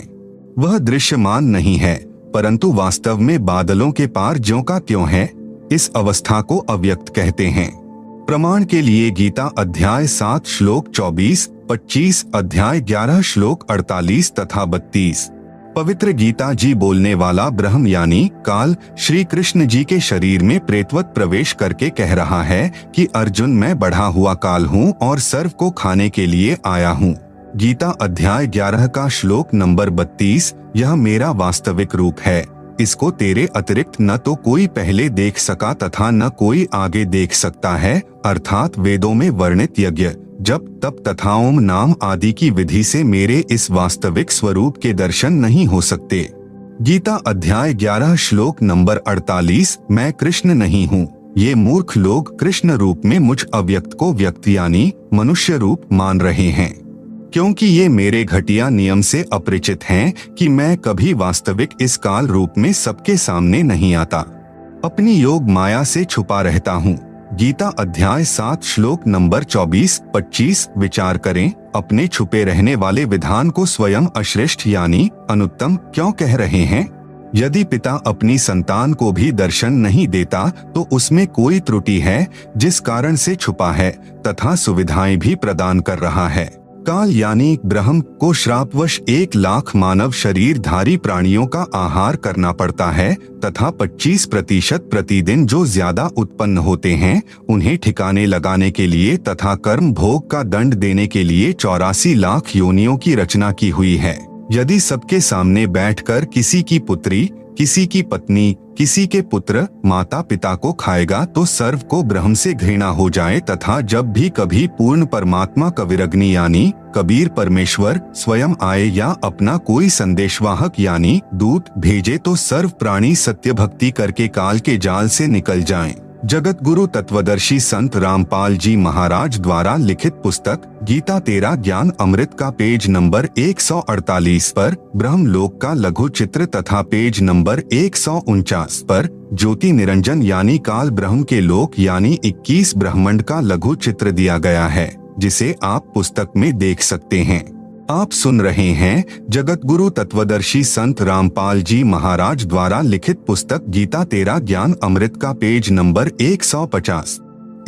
वह दृश्यमान नहीं है, परंतु वास्तव में बादलों के पार ज्यों का त्यों है। इस अवस्था को अव्यक्त कहते हैं। प्रमाण के लिए गीता अध्याय 7 श्लोक 24, 25, अध्याय 11 श्लोक 48 तथा 32। पवित्र गीता जी बोलने वाला ब्रह्म यानी काल श्री कृष्ण जी के शरीर में प्रेतवत प्रवेश करके कह रहा है कि अर्जुन, मैं बढ़ा हुआ काल हूँ और सर्व को खाने के लिए आया हूँ। गीता अध्याय 11 का श्लोक नंबर 32, यह मेरा वास्तविक रूप है, इसको तेरे अतिरिक्त न तो कोई पहले देख सका तथा न कोई आगे देख सकता है। अर्थात वेदों में वर्णित यज्ञ, जप, तप तथा ओम नाम आदि की विधि से मेरे इस वास्तविक स्वरूप के दर्शन नहीं हो सकते। गीता अध्याय 11 श्लोक नंबर 48, मैं कृष्ण नहीं हूँ। ये मूर्ख लोग कृष्ण रूप में मुझ अव्यक्त को व्यक्त यानी मनुष्य रूप मान रहे हैं, क्योंकि ये मेरे घटिया नियम से अपरिचित हैं कि मैं कभी वास्तविक इस काल रूप में सबके सामने नहीं आता, अपनी योग माया से छुपा रहता हूँ। गीता अध्याय 7 श्लोक नंबर 24, 25। विचार करें, अपने छुपे रहने वाले विधान को स्वयं अश्रेष्ठ यानी अनुत्तम क्यों कह रहे हैं? यदि पिता अपनी संतान को भी दर्शन नहीं देता तो उसमें कोई त्रुटि है जिस कारण से छुपा है तथा सुविधाएं भी प्रदान कर रहा है। काल यानी ब्रह्म को श्रापवश 1,00,000 मानव शरीरधारी प्राणियों का आहार करना पड़ता है तथा 25% प्रतिदिन जो ज्यादा उत्पन्न होते हैं उन्हें ठिकाने लगाने के लिए तथा कर्म भोग का दंड देने के लिए 84 लाख योनियों की रचना की हुई है। यदि सबके सामने बैठकर किसी की पुत्री, किसी की पत्नी, किसी के पुत्र, माता पिता को खाएगा तो सर्व को ब्रह्म से घृणा हो जाए तथा जब भी कभी पूर्ण परमात्मा कविरग्नि यानी कबीर परमेश्वर स्वयं आए या अपना कोई संदेशवाहक यानी दूत भेजे तो सर्व प्राणी सत्य भक्ति करके काल के जाल से निकल जाएं। जगत गुरु तत्वदर्शी संत रामपाल जी महाराज द्वारा लिखित पुस्तक गीता तेरा ज्ञान अमृत का पेज नंबर 148 पर ब्रह्मलोक का लघु चित्र तथा पेज नंबर 149 पर ज्योति निरंजन यानी काल ब्रह्म के लोक यानी 21 ब्रह्मांड का लघु चित्र दिया गया है, जिसे आप पुस्तक में देख सकते हैं। आप सुन रहे हैं जगत गुरु तत्वदर्शी संत रामपाल जी महाराज द्वारा लिखित पुस्तक गीता तेरा ज्ञान अमृत का पेज नंबर 150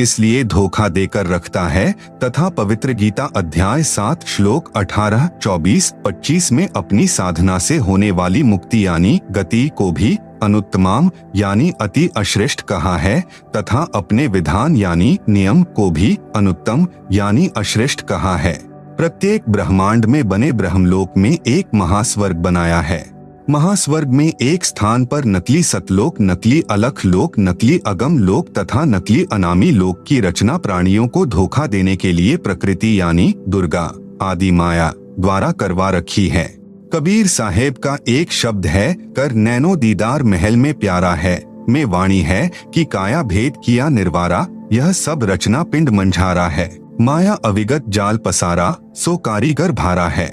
इसलिए धोखा देकर रखता है तथा पवित्र गीता अध्याय 7 श्लोक 18, 24, 25 में अपनी साधना से होने वाली मुक्ति यानी गति को भी अनुत्तमाम यानी अति अश्रेष्ठ कहा है तथा अपने विधान यानी नियम को भी अनुत्तम यानी अश्रेष्ठ कहा है। प्रत्येक ब्रह्मांड में बने ब्रह्मलोक में एक महास्वर्ग बनाया है। महास्वर्ग में एक स्थान पर नकली सतलोक, नकली अलख लोक, नकली अगम लोक तथा नकली अनामी लोक की रचना प्राणियों को धोखा देने के लिए प्रकृति यानी दुर्गा आदि माया द्वारा करवा रखी है। कबीर साहेब का एक शब्द है, कर नैनो दीदार महल में प्यारा है, में वाणी है कि काया भेद किया निर्वारा, यह सब रचना पिंड मंझारा है। माया अविगत जाल पसारा, सो कारीगर भारा है।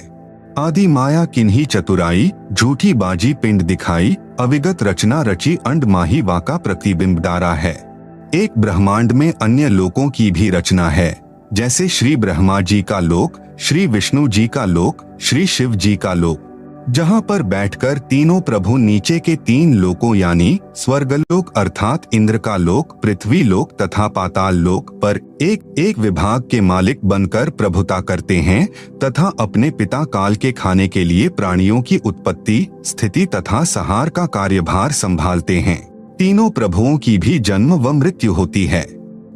आदि माया किन्ही चतुराई, झूठी बाजी पिंड दिखाई, अविगत रचना रची अंड माही वाका प्रतिबिंब डारा है। एक ब्रह्मांड में अन्य लोकों की भी रचना है, जैसे श्री ब्रह्मा जी का लोक, श्री विष्णु जी का लोक, श्री शिव जी का लोक, जहाँ पर बैठकर तीनों प्रभु नीचे के 3 लोकों यानी स्वर्गलोक अर्थात इंद्र का लोक, पृथ्वी लोक तथा पाताल लोक पर एक एक विभाग के मालिक बनकर प्रभुता करते हैं तथा अपने पिता काल के खाने के लिए प्राणियों की उत्पत्ति, स्थिति तथा संहार का कार्यभार संभालते हैं। तीनों प्रभुओं की भी जन्म व मृत्यु होती है,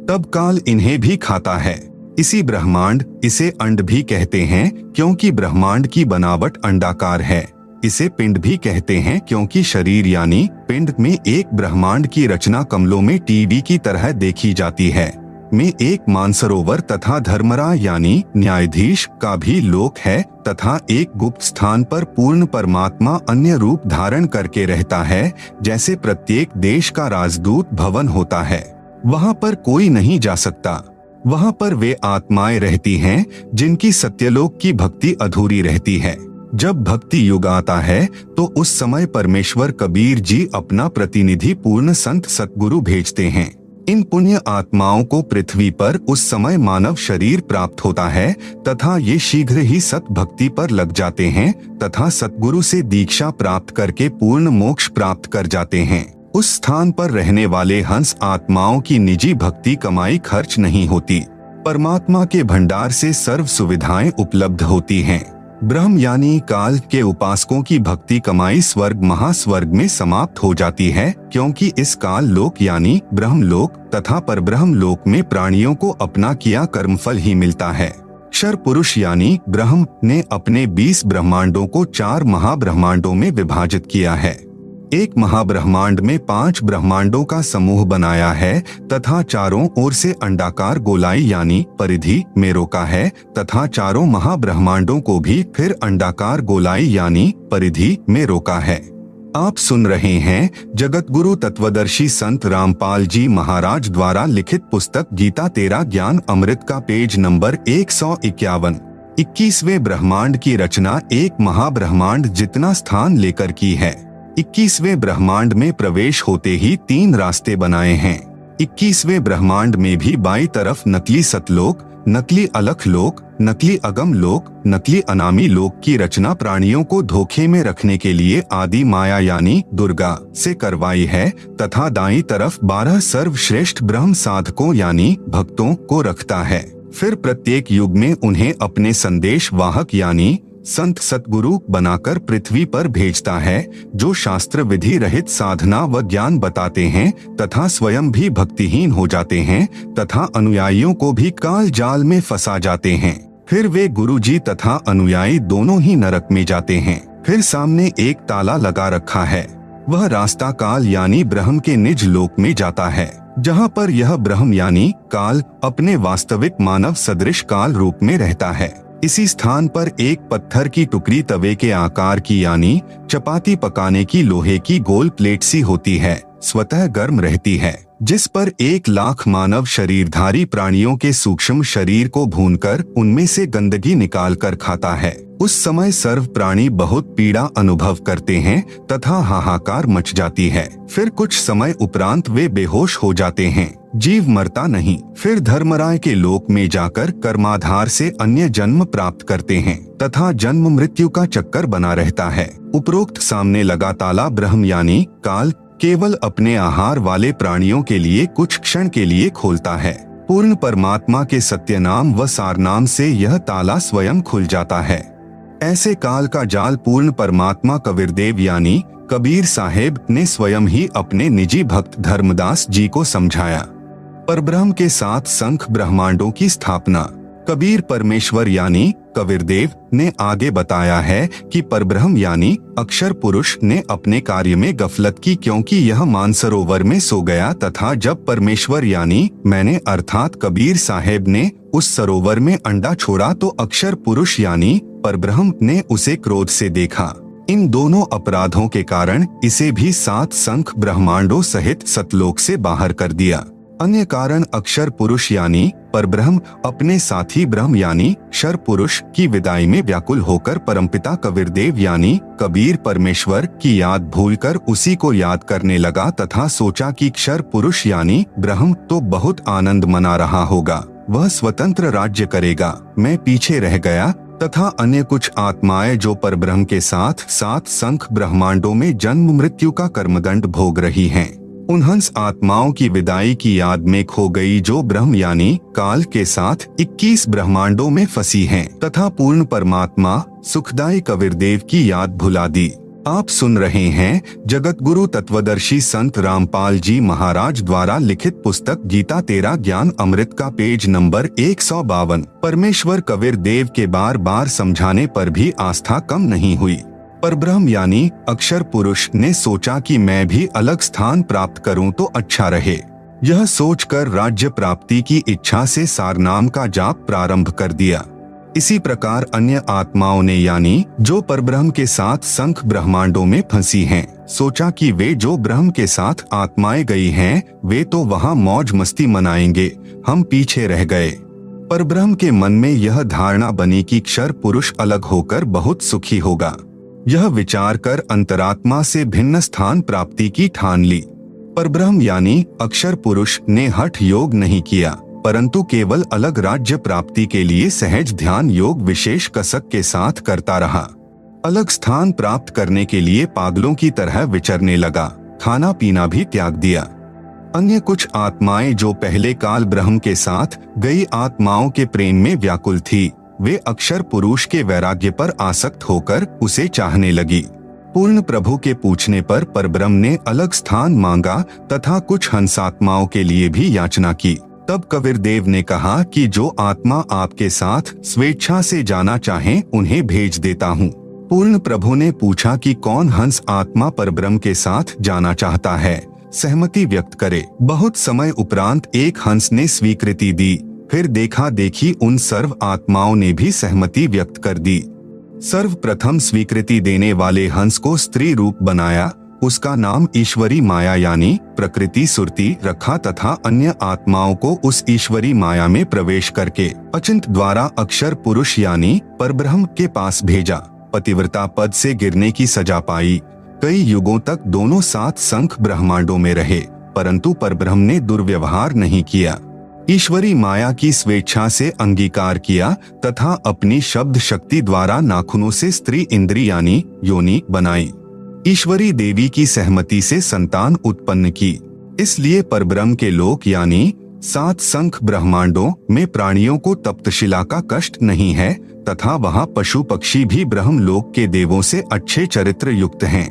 तब काल इन्हें भी खाता है। इसी ब्रह्मांड, इसे अंड भी कहते हैं क्योंकि ब्रह्मांड की बनावट अंडाकार है। इसे पिंड भी कहते हैं क्योंकि शरीर यानी पिंड में एक ब्रह्मांड की रचना कमलों में टीवी की तरह देखी जाती है। में एक मानसरोवर तथा धर्मरा यानी न्यायाधीश का भी लोक है तथा एक गुप्त स्थान पर पूर्ण परमात्मा अन्य रूप धारण करके रहता है, जैसे प्रत्येक देश का राजदूत भवन होता है। वहाँ पर कोई नहीं जा सकता। वहाँ पर वे आत्माएं रहती हैं जिनकी सत्यलोक की भक्ति अधूरी रहती है। जब भक्ति युग आता है तो उस समय परमेश्वर कबीर जी अपना प्रतिनिधि पूर्ण संत सतगुरु भेजते हैं। इन पुण्य आत्माओं को पृथ्वी पर उस समय मानव शरीर प्राप्त होता है तथा ये शीघ्र ही सत भक्ति पर लग जाते हैं तथा सतगुरु से दीक्षा प्राप्त करके पूर्ण मोक्ष प्राप्त कर जाते हैं। उस स्थान पर रहने वाले हंस आत्माओं की निजी भक्ति कमाई खर्च नहीं होती। परमात्मा के भंडार से सर्व सुविधाएं उपलब्ध होती हैं। ब्रह्म यानी काल के उपासकों की भक्ति कमाई स्वर्ग महास्वर्ग में समाप्त हो जाती है, क्योंकि इस काल लोक यानी ब्रह्म लोक तथा परब्रह्म लोक में प्राणियों को अपना किया कर्मफल ही मिलता है। क्षर पुरुष यानी ब्रह्म ने अपने 20 ब्रह्मांडों को 4 महाब्रह्मांडों में विभाजित किया है। एक महाब्रह्मांड में 5 ब्रह्मांडों का समूह बनाया है तथा चारों ओर से अंडाकार गोलाई यानी परिधि में रोका है तथा चारों महाब्रह्मांडों को भी फिर अंडाकार गोलाई यानी परिधि में रोका है। आप सुन रहे हैं जगत गुरु तत्वदर्शी संत रामपाल जी महाराज द्वारा लिखित पुस्तक गीता तेरा ज्ञान अमृत का पेज नंबर 151। 21वें ब्रह्मांड की रचना एक महाब्रह्मांड जितना स्थान लेकर की है। 21वें ब्रह्मांड में प्रवेश होते ही 3 रास्ते बनाए हैं। 21वें ब्रह्मांड में भी बाईं तरफ नकली सतलोक, नकली अलख लोक, नकली अगम लोक, नकली अनामी लोक की रचना प्राणियों को धोखे में रखने के लिए आदि माया यानी दुर्गा से करवाई है तथा दाईं तरफ 12 सर्वश्रेष्ठ ब्रह्म साधकों यानी भक्तों को रखता है। फिर प्रत्येक युग में उन्हें अपने संदेश वाहक यानी संत सतगुरु बनाकर पृथ्वी पर भेजता है, जो शास्त्र विधि रहित साधना व ज्ञान बताते हैं तथा स्वयं भी भक्तिहीन हो जाते हैं तथा अनुयायियों को भी काल जाल में फंसा जाते हैं। फिर वे गुरुजी तथा अनुयायी दोनों ही नरक में जाते हैं। फिर सामने एक ताला लगा रखा है, वह रास्ता काल यानी ब्रह्म के निज लोक में जाता है, जहाँ पर यह ब्रह्म यानी काल अपने वास्तविक मानव सदृश काल रूप में रहता है। इसी स्थान पर एक पत्थर की टुकड़ी तवे के आकार की यानी चपाती पकाने की लोहे की गोल प्लेट सी होती है, स्वतः गर्म रहती है, जिस पर 1 लाख मानव शरीरधारी प्राणियों के सूक्ष्म शरीर को भूनकर उनमें से गंदगी निकालकर खाता है। उस समय सर्व प्राणी बहुत पीड़ा अनुभव करते हैं तथा हाहाकार मच जाती है। फिर कुछ समय उपरांत वे बेहोश हो जाते हैं, जीव मरता नहीं। फिर धर्मराय के लोक में जाकर कर्माधार से अन्य जन्म प्राप्त करते हैं तथा जन्म मृत्यु का चक्कर बना रहता है। उपरोक्त सामने लगा ताला ब्रह्म यानी काल केवल अपने आहार वाले प्राणियों के लिए कुछ क्षण के लिए खोलता है। पूर्ण परमात्मा के सत्य नाम व सार नाम से यह ताला स्वयं खुल जाता है। ऐसे काल का जाल पूर्ण परमात्मा कबीरदेव यानी कबीर साहेब ने स्वयं ही अपने निजी भक्त धर्मदास जी को समझाया। परब्रह्म के 7 संख ब्रह्मांडों की स्थापना कबीर परमेश्वर यानी कबीरदेव ने आगे बताया है कि परब्रह्म यानी अक्षर पुरुष ने अपने कार्य में गफलत की, क्योंकि यह मानसरोवर में सो गया तथा जब परमेश्वर यानी मैंने अर्थात कबीर साहेब ने उस सरोवर में अंडा छोड़ा तो अक्षर पुरुष यानी परब्रह्म ने उसे क्रोध से देखा। इन दोनों अपराधों के कारण इसे भी 7 संख ब्रह्मांडों सहित सतलोक से बाहर कर दिया। अन्य कारण अक्षर पुरुष यानी परब्रह्म अपने साथी ब्रह्म यानी क्षर पुरुष की विदाई में व्याकुल होकर परमपिता कबीरदेव यानी कबीर परमेश्वर की याद भूलकर उसी को याद करने लगा तथा सोचा कि क्षर पुरुष यानी ब्रह्म तो बहुत आनंद मना रहा होगा, वह स्वतंत्र राज्य करेगा, मैं पीछे रह गया। तथा अन्य कुछ आत्माएं जो परब्रह्म के साथ 7 संख ब्रह्मांडों में जन्म मृत्यु का कर्मदंड भोग रही हैं, उन हंस आत्माओं की विदाई की याद में खो गई जो ब्रह्म यानी काल के साथ 21 ब्रह्मांडों में फंसी हैं तथा पूर्ण परमात्मा सुखदायी कबीरदेव की याद भुला दी। आप सुन रहे हैं जगत गुरु तत्वदर्शी संत रामपाल जी महाराज द्वारा लिखित पुस्तक गीता तेरा ज्ञान अमृत का पेज नंबर 152। परमेश्वर कबीरदेव के बार बार समझाने पर भी आस्था कम नहीं हुई। परब्रह्म यानी अक्षर पुरुष ने सोचा कि मैं भी अलग स्थान प्राप्त करूं तो अच्छा रहे। यह सोचकर राज्य प्राप्ति की इच्छा से सारनाम का जाप प्रारंभ कर दिया। इसी प्रकार अन्य आत्माओं ने यानी जो परब्रह्म के साथ संख ब्रह्मांडों में फंसी हैं, सोचा कि वे जो ब्रह्म के साथ आत्माएं गई हैं वे तो वहां मौज मस्ती मनाएंगे, हम पीछे रह गए। परब्रह्म के मन में यह धारणा बनी कि क्षर पुरुष अलग होकर बहुत सुखी होगा। यह विचार कर अंतरात्मा से भिन्न स्थान प्राप्ति की ठान ली। परब्रह्म यानी अक्षर पुरुष ने हठ योग नहीं किया, परंतु केवल अलग राज्य प्राप्ति के लिए सहज ध्यान योग विशेष कसक के साथ करता रहा। अलग स्थान प्राप्त करने के लिए पागलों की तरह विचरने लगा, खाना पीना भी त्याग दिया। अन्य कुछ आत्माएं जो पहले काल ब्रह्म के साथ गई आत्माओं के प्रेम में व्याकुल थी, वे अक्षर पुरुष के वैराग्य पर आसक्त होकर उसे चाहने लगी। पूर्ण प्रभु के पूछने पर परब्रह्म ने अलग स्थान मांगा तथा कुछ हंसात्माओं के लिए भी याचना की। तब कबीर देव ने कहा कि जो आत्मा आपके साथ स्वेच्छा से जाना चाहें उन्हें भेज देता हूँ। पूर्ण प्रभु ने पूछा कि कौन हंस आत्मा परब्रह्म के साथ जाना चाहता है, सहमति व्यक्त करे। बहुत समय उपरांत एक हंस ने स्वीकृति दी, फिर देखा देखी उन सर्व आत्माओं ने भी सहमति व्यक्त कर दी। सर्वप्रथम स्वीकृति देने वाले हंस को स्त्री रूप बनाया, उसका नाम ईश्वरी माया यानी प्रकृति सुरती रखा तथा अन्य आत्माओं को उस ईश्वरी माया में प्रवेश करके अचिंत द्वारा अक्षर पुरुष यानी परब्रह्म के पास भेजा। पतिव्रता पद से गिरने की सजा पाई। कई युगों तक दोनों साथ संख ब्रह्मांडों में रहे, परंतु परब्रह्म ने दुर्व्यवहार नहीं किया। ईश्वरी माया की स्वेच्छा से अंगीकार किया तथा अपनी शब्द शक्ति द्वारा नाखूनों से स्त्री इंद्री यानी योनि बनाई। ईश्वरी देवी की सहमति से संतान उत्पन्न की। इसलिए परब्रह्म के लोक यानी 7 संख ब्रह्मांडों में प्राणियों को तप्तशिला का कष्ट नहीं है तथा वहाँ पशु पक्षी भी ब्रह्म लोक के देवों से अच्छे चरित्र युक्त हैं।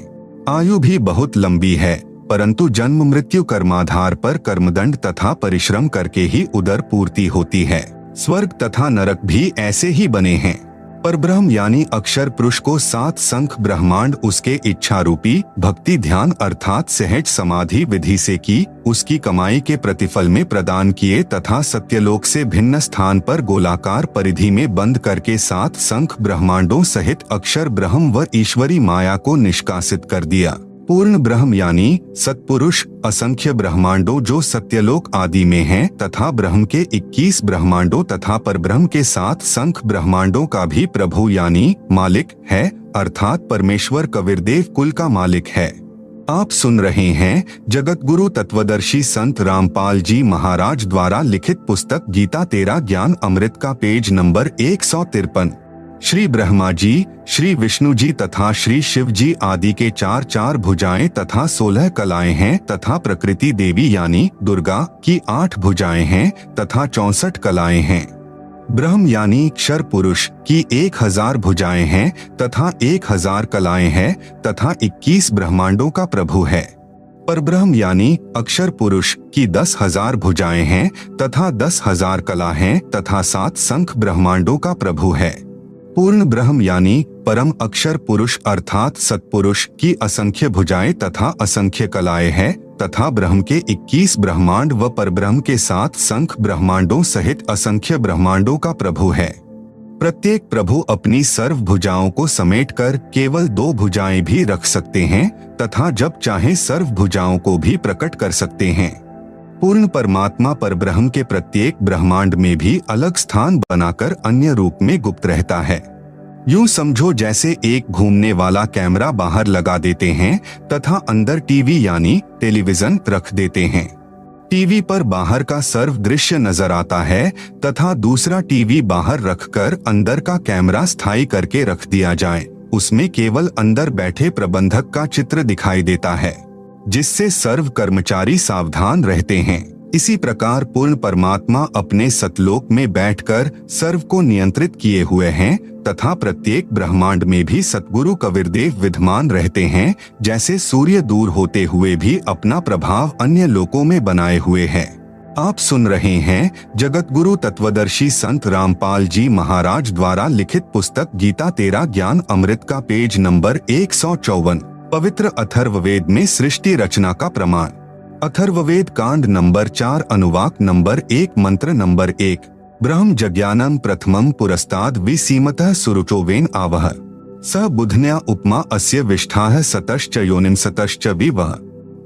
आयु भी बहुत लंबी है, परंतु जन्म मृत्यु कर्माधार पर कर्मदंड तथा परिश्रम करके ही उदर पूर्ति होती है। स्वर्ग तथा नरक भी ऐसे ही बने हैं। परब्रह्म यानी अक्षर पुरुष को 7 संख ब्रह्मांड उसके इच्छा रूपी भक्ति ध्यान अर्थात सहज समाधि विधि से की उसकी कमाई के प्रतिफल में प्रदान किए तथा सत्यलोक से भिन्न स्थान पर गोलाकार परिधि में बंद करके 7 संख ब्रह्मांडों सहित अक्षर ब्रह्म व ईश्वरी माया को निष्कासित कर दिया। पूर्ण ब्रह्म यानी सत्पुरुष असंख्य ब्रह्मांडों जो सत्यलोक आदि में हैं तथा ब्रह्म के 21 ब्रह्मांडों तथा परब्रह्म के 7 संख ब्रह्मांडों का भी प्रभु यानी मालिक है, अर्थात परमेश्वर कबीरदेव कुल का मालिक है। आप सुन रहे हैं जगत गुरु तत्वदर्शी संत रामपाल जी महाराज द्वारा लिखित पुस्तक गीता तेरा ज्ञान अमृत का पेज नंबर 153। श्री ब्रह्मा जी, श्री विष्णु जी तथा श्री शिव जी आदि के 4 भुजाएं तथा 16 कलाएं हैं तथा प्रकृति देवी यानी दुर्गा की 8 भुजाएं हैं तथा 64 कलाएं हैं। ब्रह्म यानी क्षर पुरुष की 1000 भुजाएं हैं तथा 1000 कलाएं हैं तथा 21 ब्रह्मांडों का प्रभु है। परब्रह्म यानी अक्षर पुरुष की 10,000 भुजाएं हैं तथा 10,000 कला हैं तथा 7 संख ब्रह्मांडों का प्रभु है। पूर्ण ब्रह्म यानी परम अक्षर पुरुष अर्थात सत्पुरुष की असंख्य भुजाएं तथा असंख्य कलाएं हैं तथा ब्रह्म के 21 ब्रह्मांड व परब्रह्म के 7 संख ब्रह्मांडों सहित असंख्य ब्रह्मांडों का प्रभु है। प्रत्येक प्रभु अपनी सर्व भुजाओं को समेटकर केवल 2 भुजाएं भी रख सकते हैं तथा जब चाहे सर्व भुजाओं को भी प्रकट कर सकते हैं। पूर्ण परमात्मा परब्रह्म के प्रत्येक ब्रह्मांड में भी अलग स्थान बनाकर अन्य रूप में गुप्त रहता है। यूं समझो जैसे एक घूमने वाला कैमरा बाहर लगा देते हैं तथा अंदर टीवी यानी टेलीविजन रख देते हैं। टीवी पर बाहर का सर्व दृश्य नजर आता है तथा दूसरा टीवी बाहर रखकर अंदर का कैमरा स्थायी करके रख दिया जाए, उसमें केवल अंदर बैठे प्रबंधक का चित्र दिखाई देता है, जिससे सर्व कर्मचारी सावधान रहते हैं। इसी प्रकार पूर्ण परमात्मा अपने सतलोक में बैठकर सर्व को नियंत्रित किए हुए हैं तथा प्रत्येक ब्रह्मांड में भी सतगुरु कबीरदेव विद्यमान रहते हैं, जैसे सूर्य दूर होते हुए भी अपना प्रभाव अन्य लोकों में बनाए हुए है। आप सुन रहे हैं जगत गुरु तत्वदर्शी संत रामपाल जी महाराज द्वारा लिखित पुस्तक गीता तेरा ज्ञान अमृत का पेज नंबर 154। पवित्र अथर्ववेद में सृष्टि रचना का प्रमाण। अथर्ववेद कांड नंबर 4 अनुवाक नंबर 1 मंत्र नंबर 1। ब्रह्म जज्ञानं प्रथमं पुरस्ताद विसीमतः सुरुचोवेन आवह स बुधन्या उपमा अस्य विष्ठाः सतश्च योनिं सतश्च विवः।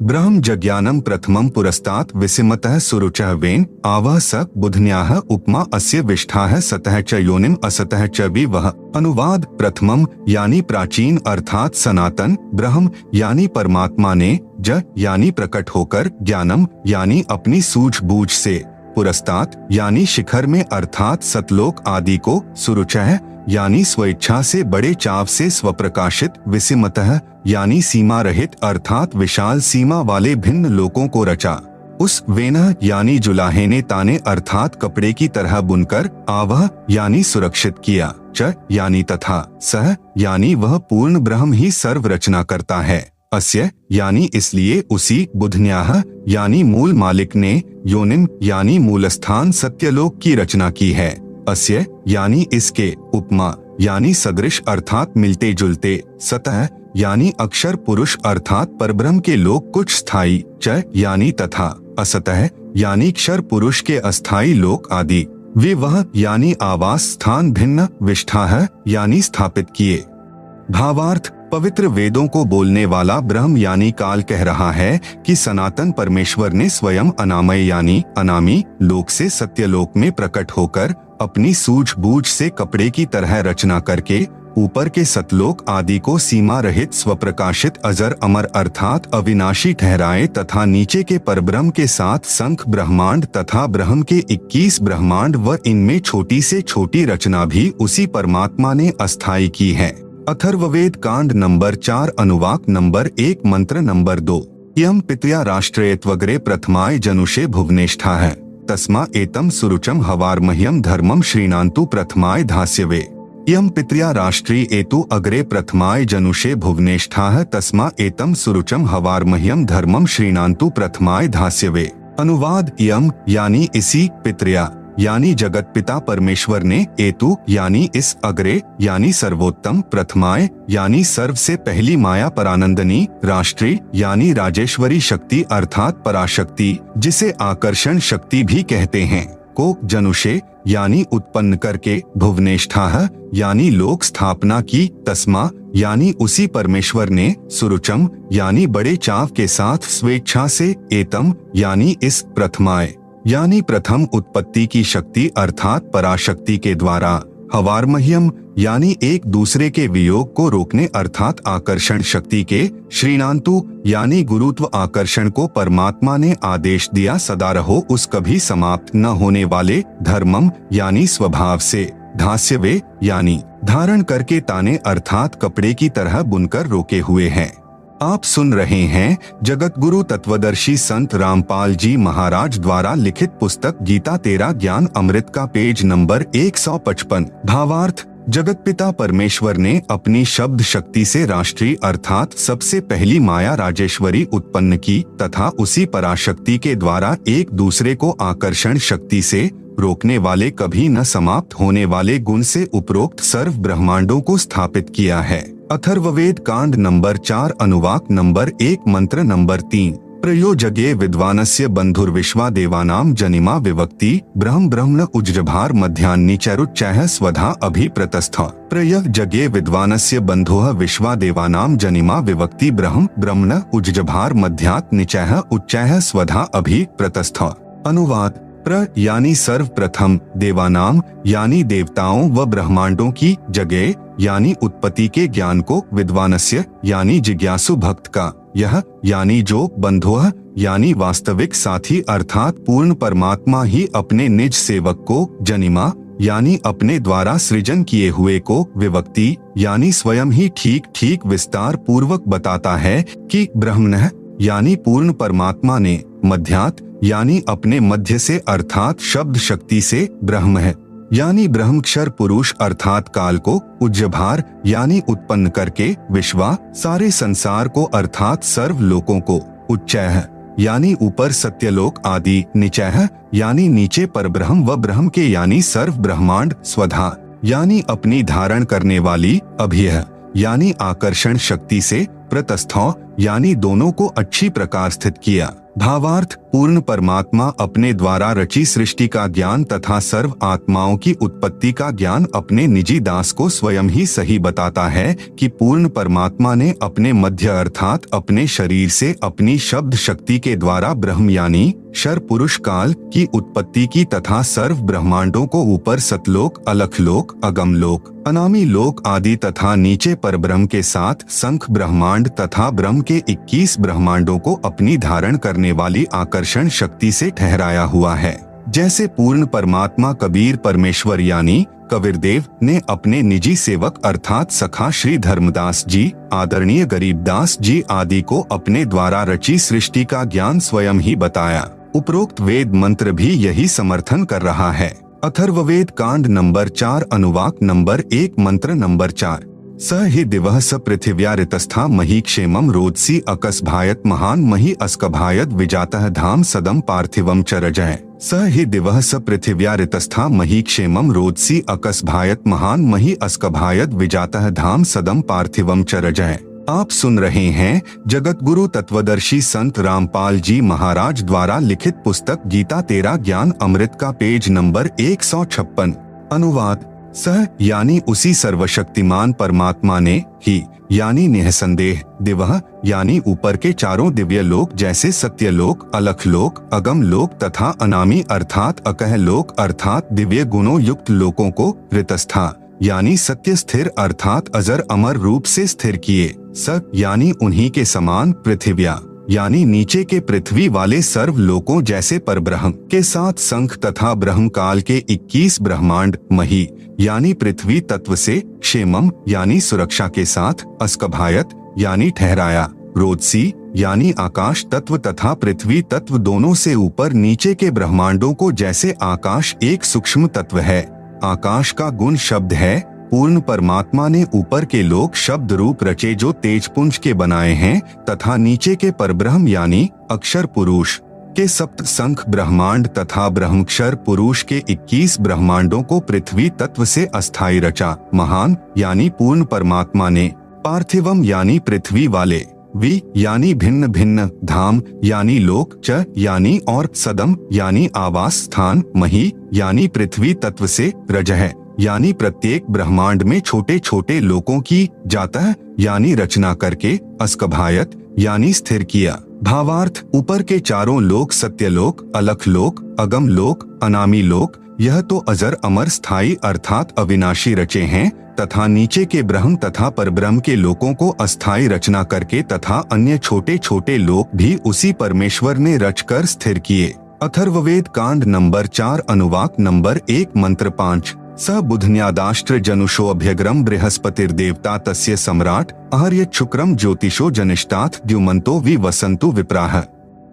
ब्रह्म जज्ञानम प्रथमं पुरस्तात् विसिमतः सुरुचः वेन आवह स बुधन्याः उपमा अस्य विष्ठाः सतः च योनिम असतः च विवह। अनुवाद प्रथमम यानी प्राचीन अर्थात सनातन, ब्रह्म यानी परमात्मा ने, ज यानी प्रकट होकर, ज्ञानम यानी अपनी सूझबूझ से, पुरस्तात् यानी शिखर में अर्थात सतलोक आदि को, सुरुचः यानी स्वेच्छा से बड़े चाव से स्वप्रकाशित, विसिमतः यानी सीमा रहित अर्थात विशाल सीमा वाले भिन्न लोकों को रचा, उस वेनह यानी जुलाहे ने ताने अर्थात कपड़े की तरह बुनकर, आवह यानी सुरक्षित किया, च यानी तथा, सह यानी वह पूर्ण ब्रह्म ही सर्व रचना करता है, अस्य यानी इसलिए उसी, बुधन्याह यानी मूल मालिक ने, योनिम यानी मूलस्थान सत्यलोक की रचना की है, अस्य यानी इसके, उपमा यानी सदृश अर्थात मिलते जुलते, सतह यानी अक्षर पुरुष अर्थात परब्रह्म के लोक कुछ स्थायी, च यानी तथा, असतः यानी क्षर पुरुष के अस्थायी लोक आदि, विवह यानी आवास स्थान भिन्न, विष्ठाः यानी स्थापित किए। भावार्थ पवित्र वेदों को बोलने वाला ब्रह्म यानी काल कह रहा है कि सनातन परमेश्वर ने स्वयं अनामय यानी अनामी लोक से सत्यलोक में प्रकट होकर अपनी सूझबूझ से कपड़े की तरह रचना करके ऊपर के सतलोक आदि को सीमा रहित स्वप्रकाशित अजर अमर अर्थात अविनाशी ठहराए तथा नीचे के परब्रह्म के साथ संख ब्रह्मांड तथा ब्रह्म के 21 ब्रह्मांड व इनमें छोटी से छोटी रचना भी उसी परमात्मा ने अस्थायी की है। अथर्ववेद कांड नंबर 4 अनुवाक नंबर 1 मंत्र नंबर 2। यम पितया राष्ट्रेयत्वग्रे प्रथमाय जनुषे भुवनेष्ठा है तस्मा एतम सुरुचम हवार्मह्यम धर्मम श्रीणान्तु प्रथमाय धास्यवे। यम पितया राष्ट्री एतु अग्रे प्रथमाय जनुषे भुवनेष्ठा तस्मा एतम सुरुचम हवार्मह्यम धर्मम श्रीणान्तु प्रथमाय धास्यवे। अनुवाद यम यानी इसी, पितृया यानी जगत पिता परमेश्वर ने, एतु यानी इस, अग्रे यानी सर्वोत्तम, प्रथमाय यानी सर्व से पहली माया परानंदनी, राष्ट्री यानी राजेश्वरी शक्ति अर्थात पराशक्ति जिसे आकर्षण शक्ति भी कहते हैं, को जनुषे यानी उत्पन्न करके, भुवनेष्ठाः यानी लोक स्थापना की, तस्मा यानी उसी परमेश्वर ने, सुरुचम यानी बड़े चाव के साथ स्वेच्छा से, एतम यानी इस, प्रथमाय यानी प्रथम उत्पत्ति की शक्ति अर्थात पराशक्ति के द्वारा, हवार्मह्यम यानी एक दूसरे के वियोग को रोकने अर्थात आकर्षण शक्ति के, श्रीणान्तु यानी गुरुत्व आकर्षण को परमात्मा ने आदेश दिया सदा रहो उस कभी समाप्त न होने वाले, धर्मम यानी स्वभाव से, धास्यवे यानी धारण करके ताने अर्थात कपड़े की तरह बुनकर रोके हुए हैं। आप सुन रहे हैं जगत गुरु तत्वदर्शी संत रामपाल जी महाराज द्वारा लिखित पुस्तक गीता तेरा ज्ञान अमृत का पेज नंबर 155। भावार्थ जगत पिता परमेश्वर ने अपनी शब्द शक्ति से राष्ट्रीय अर्थात सबसे पहली माया राजेश्वरी उत्पन्न की तथा उसी पराशक्ति के द्वारा एक दूसरे को आकर्षण शक्ति से रोकने वाले कभी न समाप्त होने वाले गुण से उपरोक्त सर्व ब्रह्मांडों को स्थापित किया है। अथर्ववेद कांड नंबर 4 अनुवाक नंबर 1 मंत्र नंबर 3। प्रयोजगे विद्वानस्य बंधुर्विश्वा देवानाम जनिमा विवक्ति ब्रह्म ब्रह्मण उज्जभार मध्यान्नि चरुच्चैः स्वधा अभिप्रतस्थ। प्रयोजगे विद्वानस्य बंधुः विश्वा देवानाम जनिमा विवक्ति ब्रह्म ब्रह्मण उज्जभार मध्यात् निचैः उच्चैः स्वधा अभिप्रतस्थ। अनुवाद प्र यानी सर्वप्रथम, देवानाम यानी देवताओं व ब्रह्मांडों की, जगह यानी उत्पत्ति के ज्ञान को, विद्वानस्य यानी जिज्ञासु भक्त का, यह यानी जो, बंधुः यानी वास्तविक साथी अर्थात पूर्ण परमात्मा ही अपने निज सेवक को, जनिमा यानी अपने द्वारा सृजन किए हुए को, विवक्ति यानी स्वयं ही ठीक ठीक विस्तार पूर्वक बताता है कि ब्रह्मणः यानी पूर्ण परमात्मा ने, मध्यात् यानी अपने मध्य से अर्थात शब्द शक्ति से, ब्रह्म है यानी ब्रह्मक्षर पुरुष अर्थात काल को, उज्जभार यानी उत्पन्न करके, विश्वा सारे संसार को अर्थात सर्व लोकों को, उच्चैः यानी ऊपर सत्यलोक आदि, निचैः यानी नीचे परब्रह्म व ब्रह्म के यानी सर्व ब्रह्मांड, स्वधा यानी अपनी धारण करने वाली, अभियः यानी आकर्षण शक्ति से, प्रतस्थौ यानी दोनों को अच्छी प्रकार स्थित किया। भावार्थ, पूर्ण परमात्मा अपने द्वारा रची सृष्टि का ज्ञान तथा सर्व आत्माओं की उत्पत्ति का ज्ञान अपने निजी दास को स्वयं ही सही बताता है कि पूर्ण परमात्मा ने अपने मध्य अर्थात अपने शरीर से अपनी शब्द शक्ति के द्वारा ब्रह्म यानी शर पुरुष काल की उत्पत्ति की तथा सर्व ब्रह्मांडों को ऊपर सतलोक, अलखलोक, अगमलोक, अनामी लोक आदि तथा नीचे परब्रह्म के साथ संख ब्रह्मांड तथा ब्रह्म के 21 ब्रह्मांडों को अपनी धारण करने वाली आकर्षण शक्ति से ठहराया हुआ है। जैसे पूर्ण परमात्मा कबीर परमेश्वर यानी कबीरदेव ने अपने निजी सेवक अर्थात सखा श्री धर्मदास जी, आदरणीय गरीबदास जी आदि को अपने द्वारा रची सृष्टि का ज्ञान स्वयं ही बताया। उपरोक्त वेद मंत्र भी यही समर्थन कर रहा है। अथर्ववेद कांड नंबर 4 अनुवाक नंबर 1 मंत्र नंबर 4। स हि दिवः स पृथिव्या ऋतस्था मही क्षेमं रोदसी अकस्भायत महान मही अस्कभायत विजातः धाम सदम पार्थिवम च रजय। स हि दिवः स पृथिव्या ऋतस्था मही क्षेमं रोदसी अकस्भायत महान मही अस्कभायत विजातः धाम सदम पार्थिवम च रजय। आप सुन रहे हैं जगत गुरु तत्वदर्शी संत रामपाल जी महाराज द्वारा लिखित पुस्तक गीता तेरा ज्ञान अमृत का पेज नंबर 156। अनुवाद, सह यानी उसी सर्वशक्तिमान परमात्मा ने ही यानी निःसंदेह दिवह यानी ऊपर के चारों दिव्य लोक जैसे सत्यलोक, अलखलोक, अगम लोक तथा अनामी अर्थात अकह लोक अर्थात दिव्य गुणों युक्त लोकों को ऋतस्था यानी सत्य स्थिर अर्थात अजर अमर रूप से स्थिर किए। स यानी उन्हीं के समान पृथिव्या यानी नीचे के पृथ्वी वाले सर्व लोकों जैसे परब्रह्म के साथ संख तथा ब्रह्म काल के 21 ब्रह्मांड मही यानी पृथ्वी तत्व से क्षेमम यानी सुरक्षा के साथ अस्कभायत यानी ठहराया रोदसी यानी आकाश तत्व तथा पृथ्वी तत्व दोनों से ऊपर नीचे के ब्रह्मांडों को जैसे आकाश एक सूक्ष्म तत्व है। आकाश का गुण शब्द है। पूर्ण परमात्मा ने ऊपर के लोक शब्द रूप रचे जो तेजपुंज के बनाए हैं तथा नीचे के परब्रह्म यानी अक्षर पुरुष के सप्त संख ब्रह्मांड तथा ब्रह्मक्षर पुरुष के 21 ब्रह्मांडों को पृथ्वी तत्व से अस्थायी रचा। महान यानी पूर्ण परमात्मा ने पार्थिवम यानी पृथ्वी वाले, वि यानी भिन्न भिन्न, धाम यानी लोक, च यानी और, सदम यानी आवास स्थान, मही यानी पृथ्वी तत्व से, रजह यानी प्रत्येक ब्रह्मांड में छोटे छोटे लोकों की जातः यानी रचना करके, अस्कभायत यानी स्थिर किया। भावार्थ, ऊपर के चारों लोक सत्यलोक, अलखलोक, अगम लोक, अनामी लोक यह तो अजर अमर स्थायी अर्थात अविनाशी रचे हैं तथा नीचे के ब्रह्म तथा परब्रह्म के लोकों को अस्थायी रचना करके तथा अन्य छोटे छोटे लोक भी उसी परमेश्वर ने रचकर स्थिर किए। अथर्ववेद कांड नंबर 4 अनुवाक नंबर 1 मंत्र 5। स बुधन्यादाष्ट्र जनुषो अभ्यग्रम बृहस्पतिर्देवता तस्य सम्राट अहर्यत शुक्रम ज्योतिषो जनिष्ठात् द्युमन्तो वि वसन्तु विप्राह।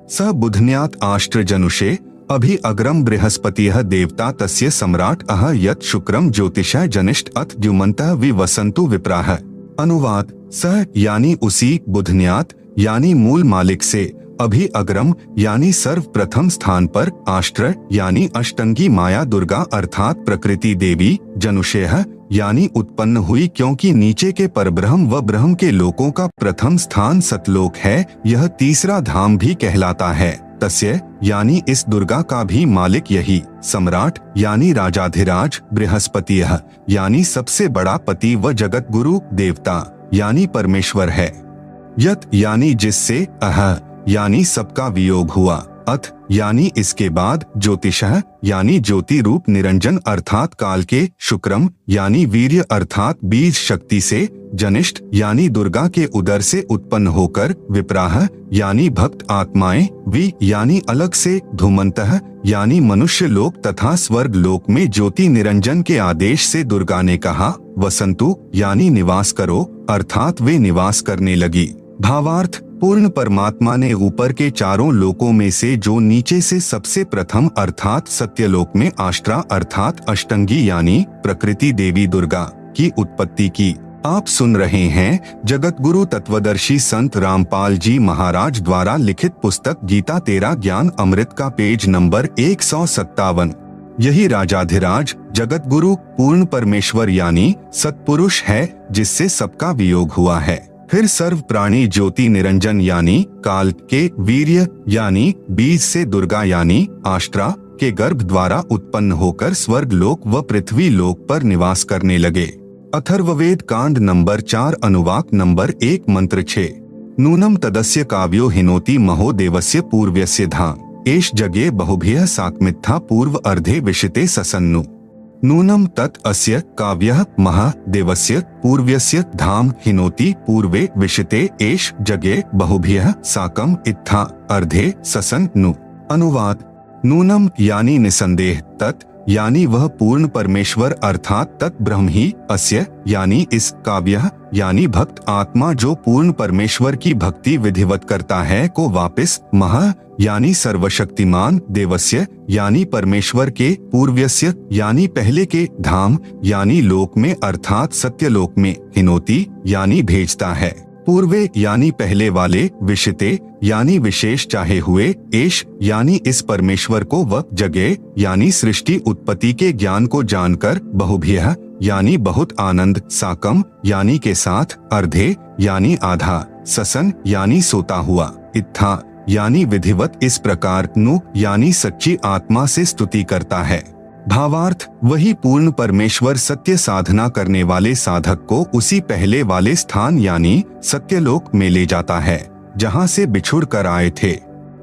स बुधन्यात् आष्ट्र जनुषे अभि अग्रम बृहस्पतिः देवता तस्य सम्राट अह यत् शुक्रम ज्योतिषः जनिष्ठ अथ द्युमन्तः वि वसन्तु विप्राह। अनुवाद, सह यानी उसी, बुधन्यात यानी मूल मालिक से, अभि अग्रम यानी सर्वप्रथम स्थान पर, आष्ट्र यानी अष्टंगी माया दुर्गा अर्थात प्रकृति देवी, जनुषेह यानी उत्पन्न हुई क्योंकि नीचे के परब्रह्म व ब्रह्म के लोकों का प्रथम स्थान सतलोक है, यह तीसरा धाम भी कहलाता है। तस्य यानी इस दुर्गा का भी मालिक यही, सम्राट यानी राजाधिराज, बृहस्पतिः यानी सबसे बड़ा पति व जगत गुरु देवता यानी परमेश्वर है। यत यानी जिससे, अह यानी सबका वियोग हुआ, अथ यानी इसके बाद, ज्योतिषः यानी ज्योति रूप निरंजन अर्थात काल के, शुक्रम यानी वीर्य अर्थात बीज शक्ति से, जनिष्ठ यानी दुर्गा के उदर से उत्पन्न होकर, विप्राह यानी भक्त आत्माएं, वि यानी अलग से, धूमन्तः यानी मनुष्य लोक तथा स्वर्ग लोक में ज्योति निरंजन के आदेश से दुर्गा ने कहा, वसंतु यानी निवास करो अर्थात वे निवास करने लगी। भावार्थ, पूर्ण परमात्मा ने ऊपर के चारों लोकों में से जो नीचे से सबसे प्रथम अर्थात सत्यलोक में आष्ट्रा अर्थात अष्टंगी यानी प्रकृति देवी दुर्गा की उत्पत्ति की। आप सुन रहे हैं जगत गुरु तत्वदर्शी संत रामपाल जी महाराज द्वारा लिखित पुस्तक गीता तेरा ज्ञान अमृत का पेज नंबर 157। यही राजाधिराज जगत गुरु पूर्ण परमेश्वर यानी सत्पुरुष है जिससे सबका वियोग हुआ है। फिर सर्व प्राणी ज्योति निरंजन यानी काल के वीर्य यानी बीज से दुर्गा यानी आष्ट्रा के गर्भ द्वारा उत्पन्न होकर स्वर्ग लोक व पृथ्वी लोक पर निवास करने लगे। अथर्ववेद कांड नंबर 4 अनुवाक नंबर 1 मंत्र 6। नूनम तदस्य काव्यो हिनोति महो देवस्य पूर्व्यस्य धाम एष जगे बहुभिः साक्मित्था पूर्व अर्धे विशिते ससन्नु। नूनम तत् अस्य काव्यः महा देवस्य पूर्व्यस्य धाम हिनोति पूर्वे विशिते एष जगे बहुभिः साकम इत्था अर्धे ससन्नु। अनुवाद। नूनम यानी निसंदेह, तत् यानी वह पूर्ण परमेश्वर अर्थात तत् ब्रह्म ही, अस्य यानी इस, काव्यः यानी भक्त आत्मा जो पूर्ण परमेश्वर की भक्ति विधिवत करता है को वापिस, महा यानी सर्वशक्तिमान, देवस्य यानी परमेश्वर के, पूर्व्यस्य यानी पहले के, धाम यानी लोक में अर्थात सत्यलोक में, हिनोति यानी भेजता है, पूर्वे यानी पहले वाले, विशिते यानी विशेष चाहे हुए, एश यानी इस परमेश्वर को व जगे यानी सृष्टि उत्पत्ति के ज्ञान को जानकर, बहुभिः यानी बहुत आनंद, साकम यानी के साथ, अर्धे यानी आधा, ससन यानी सोता हुआ, इत्था यानी विधिवत इस प्रकार, नु यानी सच्ची आत्मा से स्तुति करता है। भावार्थ, वही पूर्ण परमेश्वर सत्य साधना करने वाले साधक को उसी पहले वाले स्थान यानी सत्यलोक में ले जाता है जहां से बिछुड़ कर आए थे।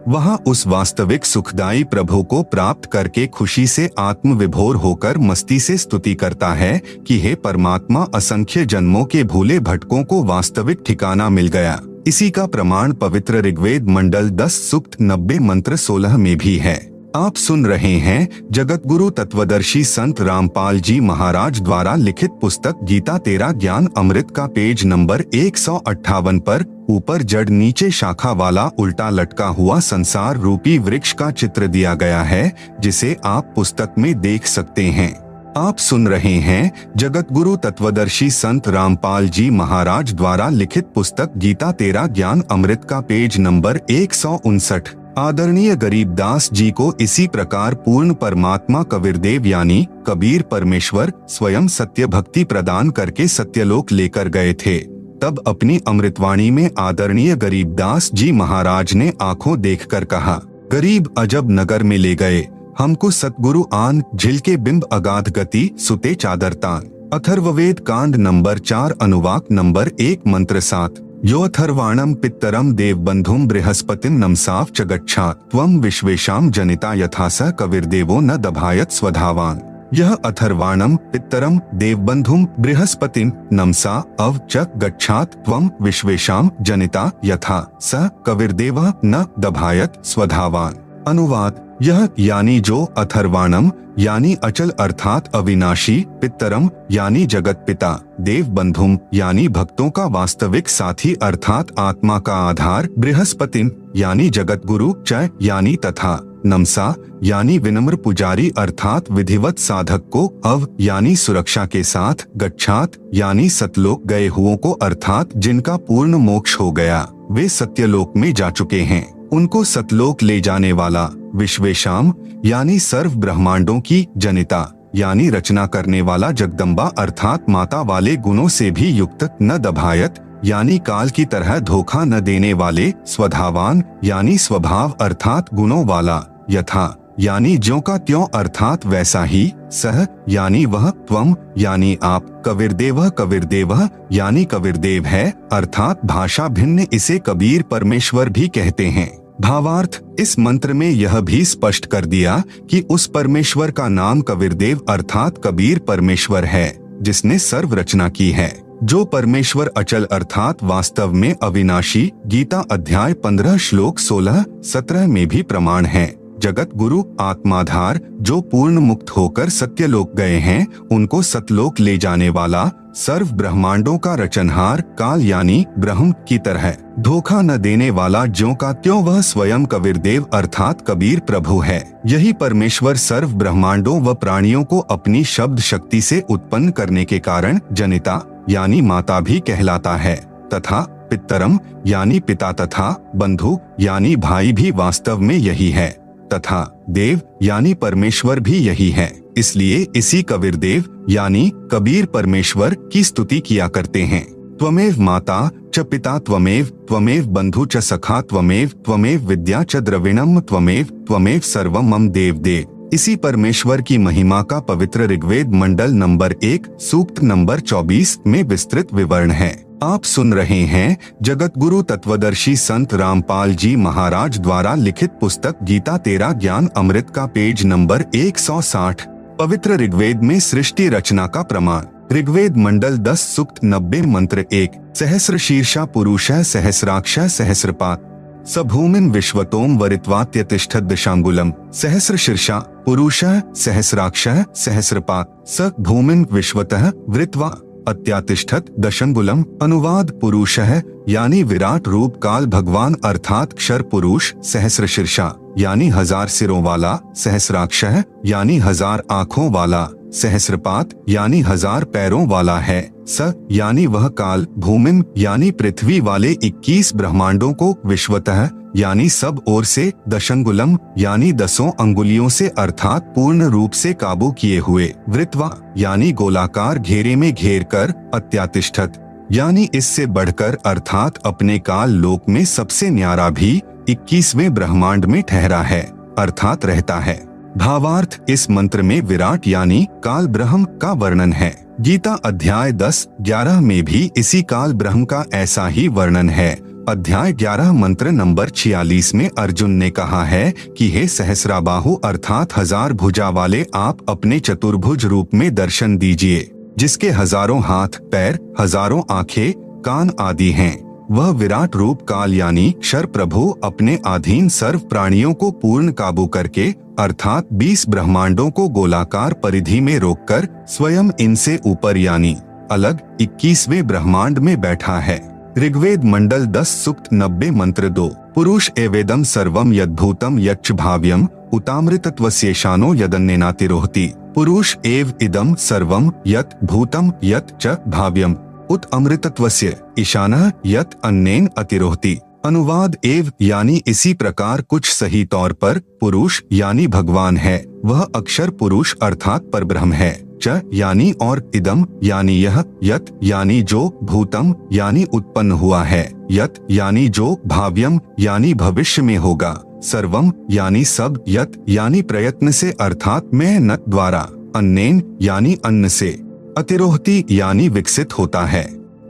वहां उस वास्तविक सुखदायी प्रभु को प्राप्त करके खुशी से आत्म विभोर होकर मस्ती से स्तुति करता है कि हे परमात्मा, असंख्य जन्मों के भूले भटकों को वास्तविक ठिकाना मिल गया। इसी का प्रमाण पवित्र ऋग्वेद मंडल 10 सूक्त 90 मंत्र 16 में भी है। आप सुन रहे हैं जगत गुरु तत्वदर्शी संत रामपाल जी महाराज द्वारा लिखित पुस्तक गीता तेरा ज्ञान अमृत का पेज नंबर 158 पर ऊपर जड़ नीचे शाखा वाला उल्टा लटका हुआ संसार रूपी वृक्ष का चित्र दिया गया है, जिसे आप पुस्तक में देख सकते हैं। आप सुन रहे हैं जगत गुरु तत्वदर्शी संत रामपाल जी महाराज द्वारा लिखित पुस्तक गीता तेरा ज्ञान अमृत का पेज नंबर 159। आदरणीय गरीबदास जी को इसी प्रकार पूर्ण परमात्मा कबीरदेव यानी कबीर परमेश्वर स्वयं सत्य भक्ति प्रदान करके सत्यलोक लेकर गए थे। तब अपनी अमृतवाणी में आदरणीय गरीबदास जी महाराज ने आंखों देखकर कहा, गरीब अजब नगर में ले गए हमको सतगुरु आन, झिलके बिंब अगाध गति सुते चादरतान। अथर्ववेद कांड नंबर 4 अनुवाक नंबर 1 मंत्र 7। यो अथर्वाणम पित्तरम देवबंधुम बृहस्पतिम नमसाव च गच्छात् त्वं विश्वेशाम जनिता यथा स कबीरदेवो न दभायत स्वधावान। यह अथर्वाणम पित्तरम देवबंधुम बृहस्पतिम नमसा अव च गच्छात् त्वं विश्वेशाम जनिता यथा स कबीरदेव न दभायत स्वधावान। अनुवाद। यह यानी जो अथर्वाणम यानी अचल अर्थात अविनाशी, पित्तरम यानी जगत पिता, देव बंधुम यानी भक्तों का वास्तविक साथी अर्थात आत्मा का आधार, बृहस्पतिम यानी जगत गुरु, च यानी तथा, नमसा यानी विनम्र पुजारी अर्थात विधिवत साधक को, अव यानी सुरक्षा के साथ, गच्छात यानी सतलोक गए हुओं को अर्थात जिनका पूर्ण मोक्ष हो गया, वे सत्यलोक में जा चुके हैं, उनको सतलोक ले जाने वाला, विश्वेशाम यानी सर्व ब्रह्मांडों की, जनिता यानी रचना करने वाला जगदम्बा अर्थात माता वाले गुणों से भी युक्त, न दभायत यानी काल की तरह धोखा न देने वाले, स्वधावान यानी स्वभाव अर्थात गुणों वाला, यथा यानी ज्यों का त्यों अर्थात वैसा ही, सह यानी वह, त्वम यानी आप, कबीरदेव यानी कबीरदेव है अर्थात भाषा भिन्न इसे कबीर परमेश्वर भी कहते हैं। भावार्थ, इस मंत्र में यह भी स्पष्ट कर दिया कि उस परमेश्वर का नाम कबीरदेव अर्थात कबीर परमेश्वर है जिसने सर्व रचना की है, जो परमेश्वर अचल अर्थात वास्तव में अविनाशी, गीता अध्याय 15 श्लोक 16-17 में भी प्रमाण है। जगत गुरु आत्माधार जो पूर्ण मुक्त होकर सत्यलोक गए हैं, उनको सतलोक ले जाने वाला, सर्व ब्रह्मांडों का रचनहार, काल यानी ब्रह्म की तरह धोखा न देने वाला, ज्यों का त्यों वह स्वयं कबीरदेव अर्थात कबीर प्रभु है। यही परमेश्वर सर्व ब्रह्मांडों व प्राणियों को अपनी शब्द शक्ति से उत्पन्न करने के कारण जनिता यानी माता भी कहलाता है, तथा पितरम यानी पिता तथा बंधु यानी भाई भी वास्तव में यही है, तथा देव यानी परमेश्वर भी यही है। इसलिए इसी कबीरदेव यानी कबीर परमेश्वर की स्तुति किया करते हैं। त्वमेव माता च पिता त्वमेव बंधु च सखा त्वमेव विद्या च द्रविणम त्वमेव सर्वम मम देव। इसी परमेश्वर की महिमा का पवित्र ऋग्वेद मंडल नंबर 1 सूक्त नंबर 24 में विस्तृत विवरण है। आप सुन रहे हैं जगत गुरु तत्वदर्शी संत रामपाल जी महाराज द्वारा लिखित पुस्तक गीता तेरा ज्ञान अमृत का पेज नंबर 160। पवित्र ऋग्वेद में सृष्टि रचना का प्रमाण। ऋग्वेद मंडल 10 सूक्त 90 मंत्र 1। सहस्र शीर्षा पुरुषः सहस्राक्षः सहस्रपात् स भूमिं विश्वतोम वरित्वात्यतिष्ठत् दशांगुलम। सहस्र शीर्षा पुरुषः सहस्राक्षः सहस्रपात् स भूमिं विश्वतः वृत्वा अत्यातिष्ठत् दशंगुलम। अनुवाद पुरुषः यानी विराट रूप काल भगवान अर्थात क्षर पुरुष, सहस्र शीर्षा यानी 1000 सिरों वाला, सहस्राक्षः यानी 1000 आँखों वाला, सहस्रपात यानी 1000 पैरों वाला है। स यानी वह काल, भूमिम यानी पृथ्वी वाले 21 ब्रह्मांडों को, विश्वतः यानी सब ओर से, दशंगुलम यानी 10 अंगुलियों से अर्थात पूर्ण रूप से काबू किए हुए, वृत्वा यानी गोलाकार घेरे में घेर कर, अत्यातिष्ठत यानी इससे बढ़कर अर्थात अपने काल लोक में सबसे न्यारा भी 21वें ब्रह्मांड में ठहरा है अर्थात रहता है। भावार्थ इस मंत्र में विराट यानी काल ब्रह्म का वर्णन है। गीता अध्याय 10-11 में भी इसी काल ब्रह्म का ऐसा ही वर्णन है। अध्याय 11 मंत्र नंबर 46 में अर्जुन ने कहा है कि हे सहस्राबाहु अर्थात 1000 भुजा वाले आप अपने चतुर्भुज रूप में दर्शन दीजिए, जिसके 1000 हाथ पैर, 1000 आंखें कान आदि हैं। वह विराट रूप काल यानी क्षर प्रभु अपने अधीन सर्व प्राणियों को पूर्ण काबू करके अर्थात 20 ब्रह्मांडों को गोलाकार परिधि में रोककर स्वयं इनसे ऊपर यानी अलग 21वें ब्रह्मांड में बैठा है। ऋग्वेद मंडल 10 सूक्त 90 मंत्र 2। पुरुष एवेदम सर्वम यद्भूतम यच्च भाव्यम उतामृतत्वस्येशानो यदन्नेनातिरोहति। पुरुष एव इदम सर्वम यत् भूतम यत् च भाव्यम उत अमृतत्वस्य ईशानः यत् अन्नेन अतिरोहति। अनुवाद एव यानी इसी प्रकार कुछ सही तौर पर पुरुष यानी भगवान है, वह अक्षर पुरुष अर्थात परब्रह्म है। च यानी और, इदम यानी यह, यत यानी जो, भूतम यानी उत्पन्न हुआ है, यत यानी जो, भाव्यम यानी भविष्य में होगा, सर्वम यानी सब, यत यानी प्रयत्न से अर्थात मेहनत द्वारा, अन्नेन यानी अन्न से, अतिरोहति यानी विकसित होता है।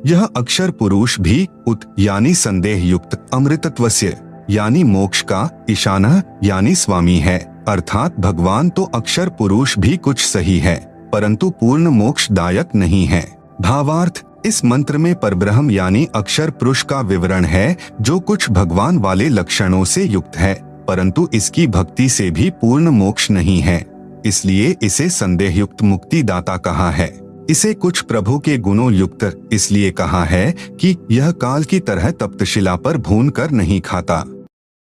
यह अक्षर पुरुष भी उत यानी संदेह युक्त, अमृतत्वस्य यानी मोक्ष का, ईशानः यानी स्वामी है अर्थात भगवान तो अक्षर पुरुष भी कुछ सही है परंतु पूर्ण मोक्षदायक नहीं है। भावार्थ इस मंत्र में परब्रह्म यानी अक्षर पुरुष का विवरण है जो कुछ भगवान वाले लक्षणों से युक्त है परंतु इसकी भक्ति से भी पूर्ण मोक्ष नहीं है, इसलिए इसे संदेह युक्त मुक्तिदाता कहा है। इसे कुछ प्रभु के गुणों युक्त इसलिए कहा है कि यह काल की तरह तप्तशिला पर भून कर नहीं खाता।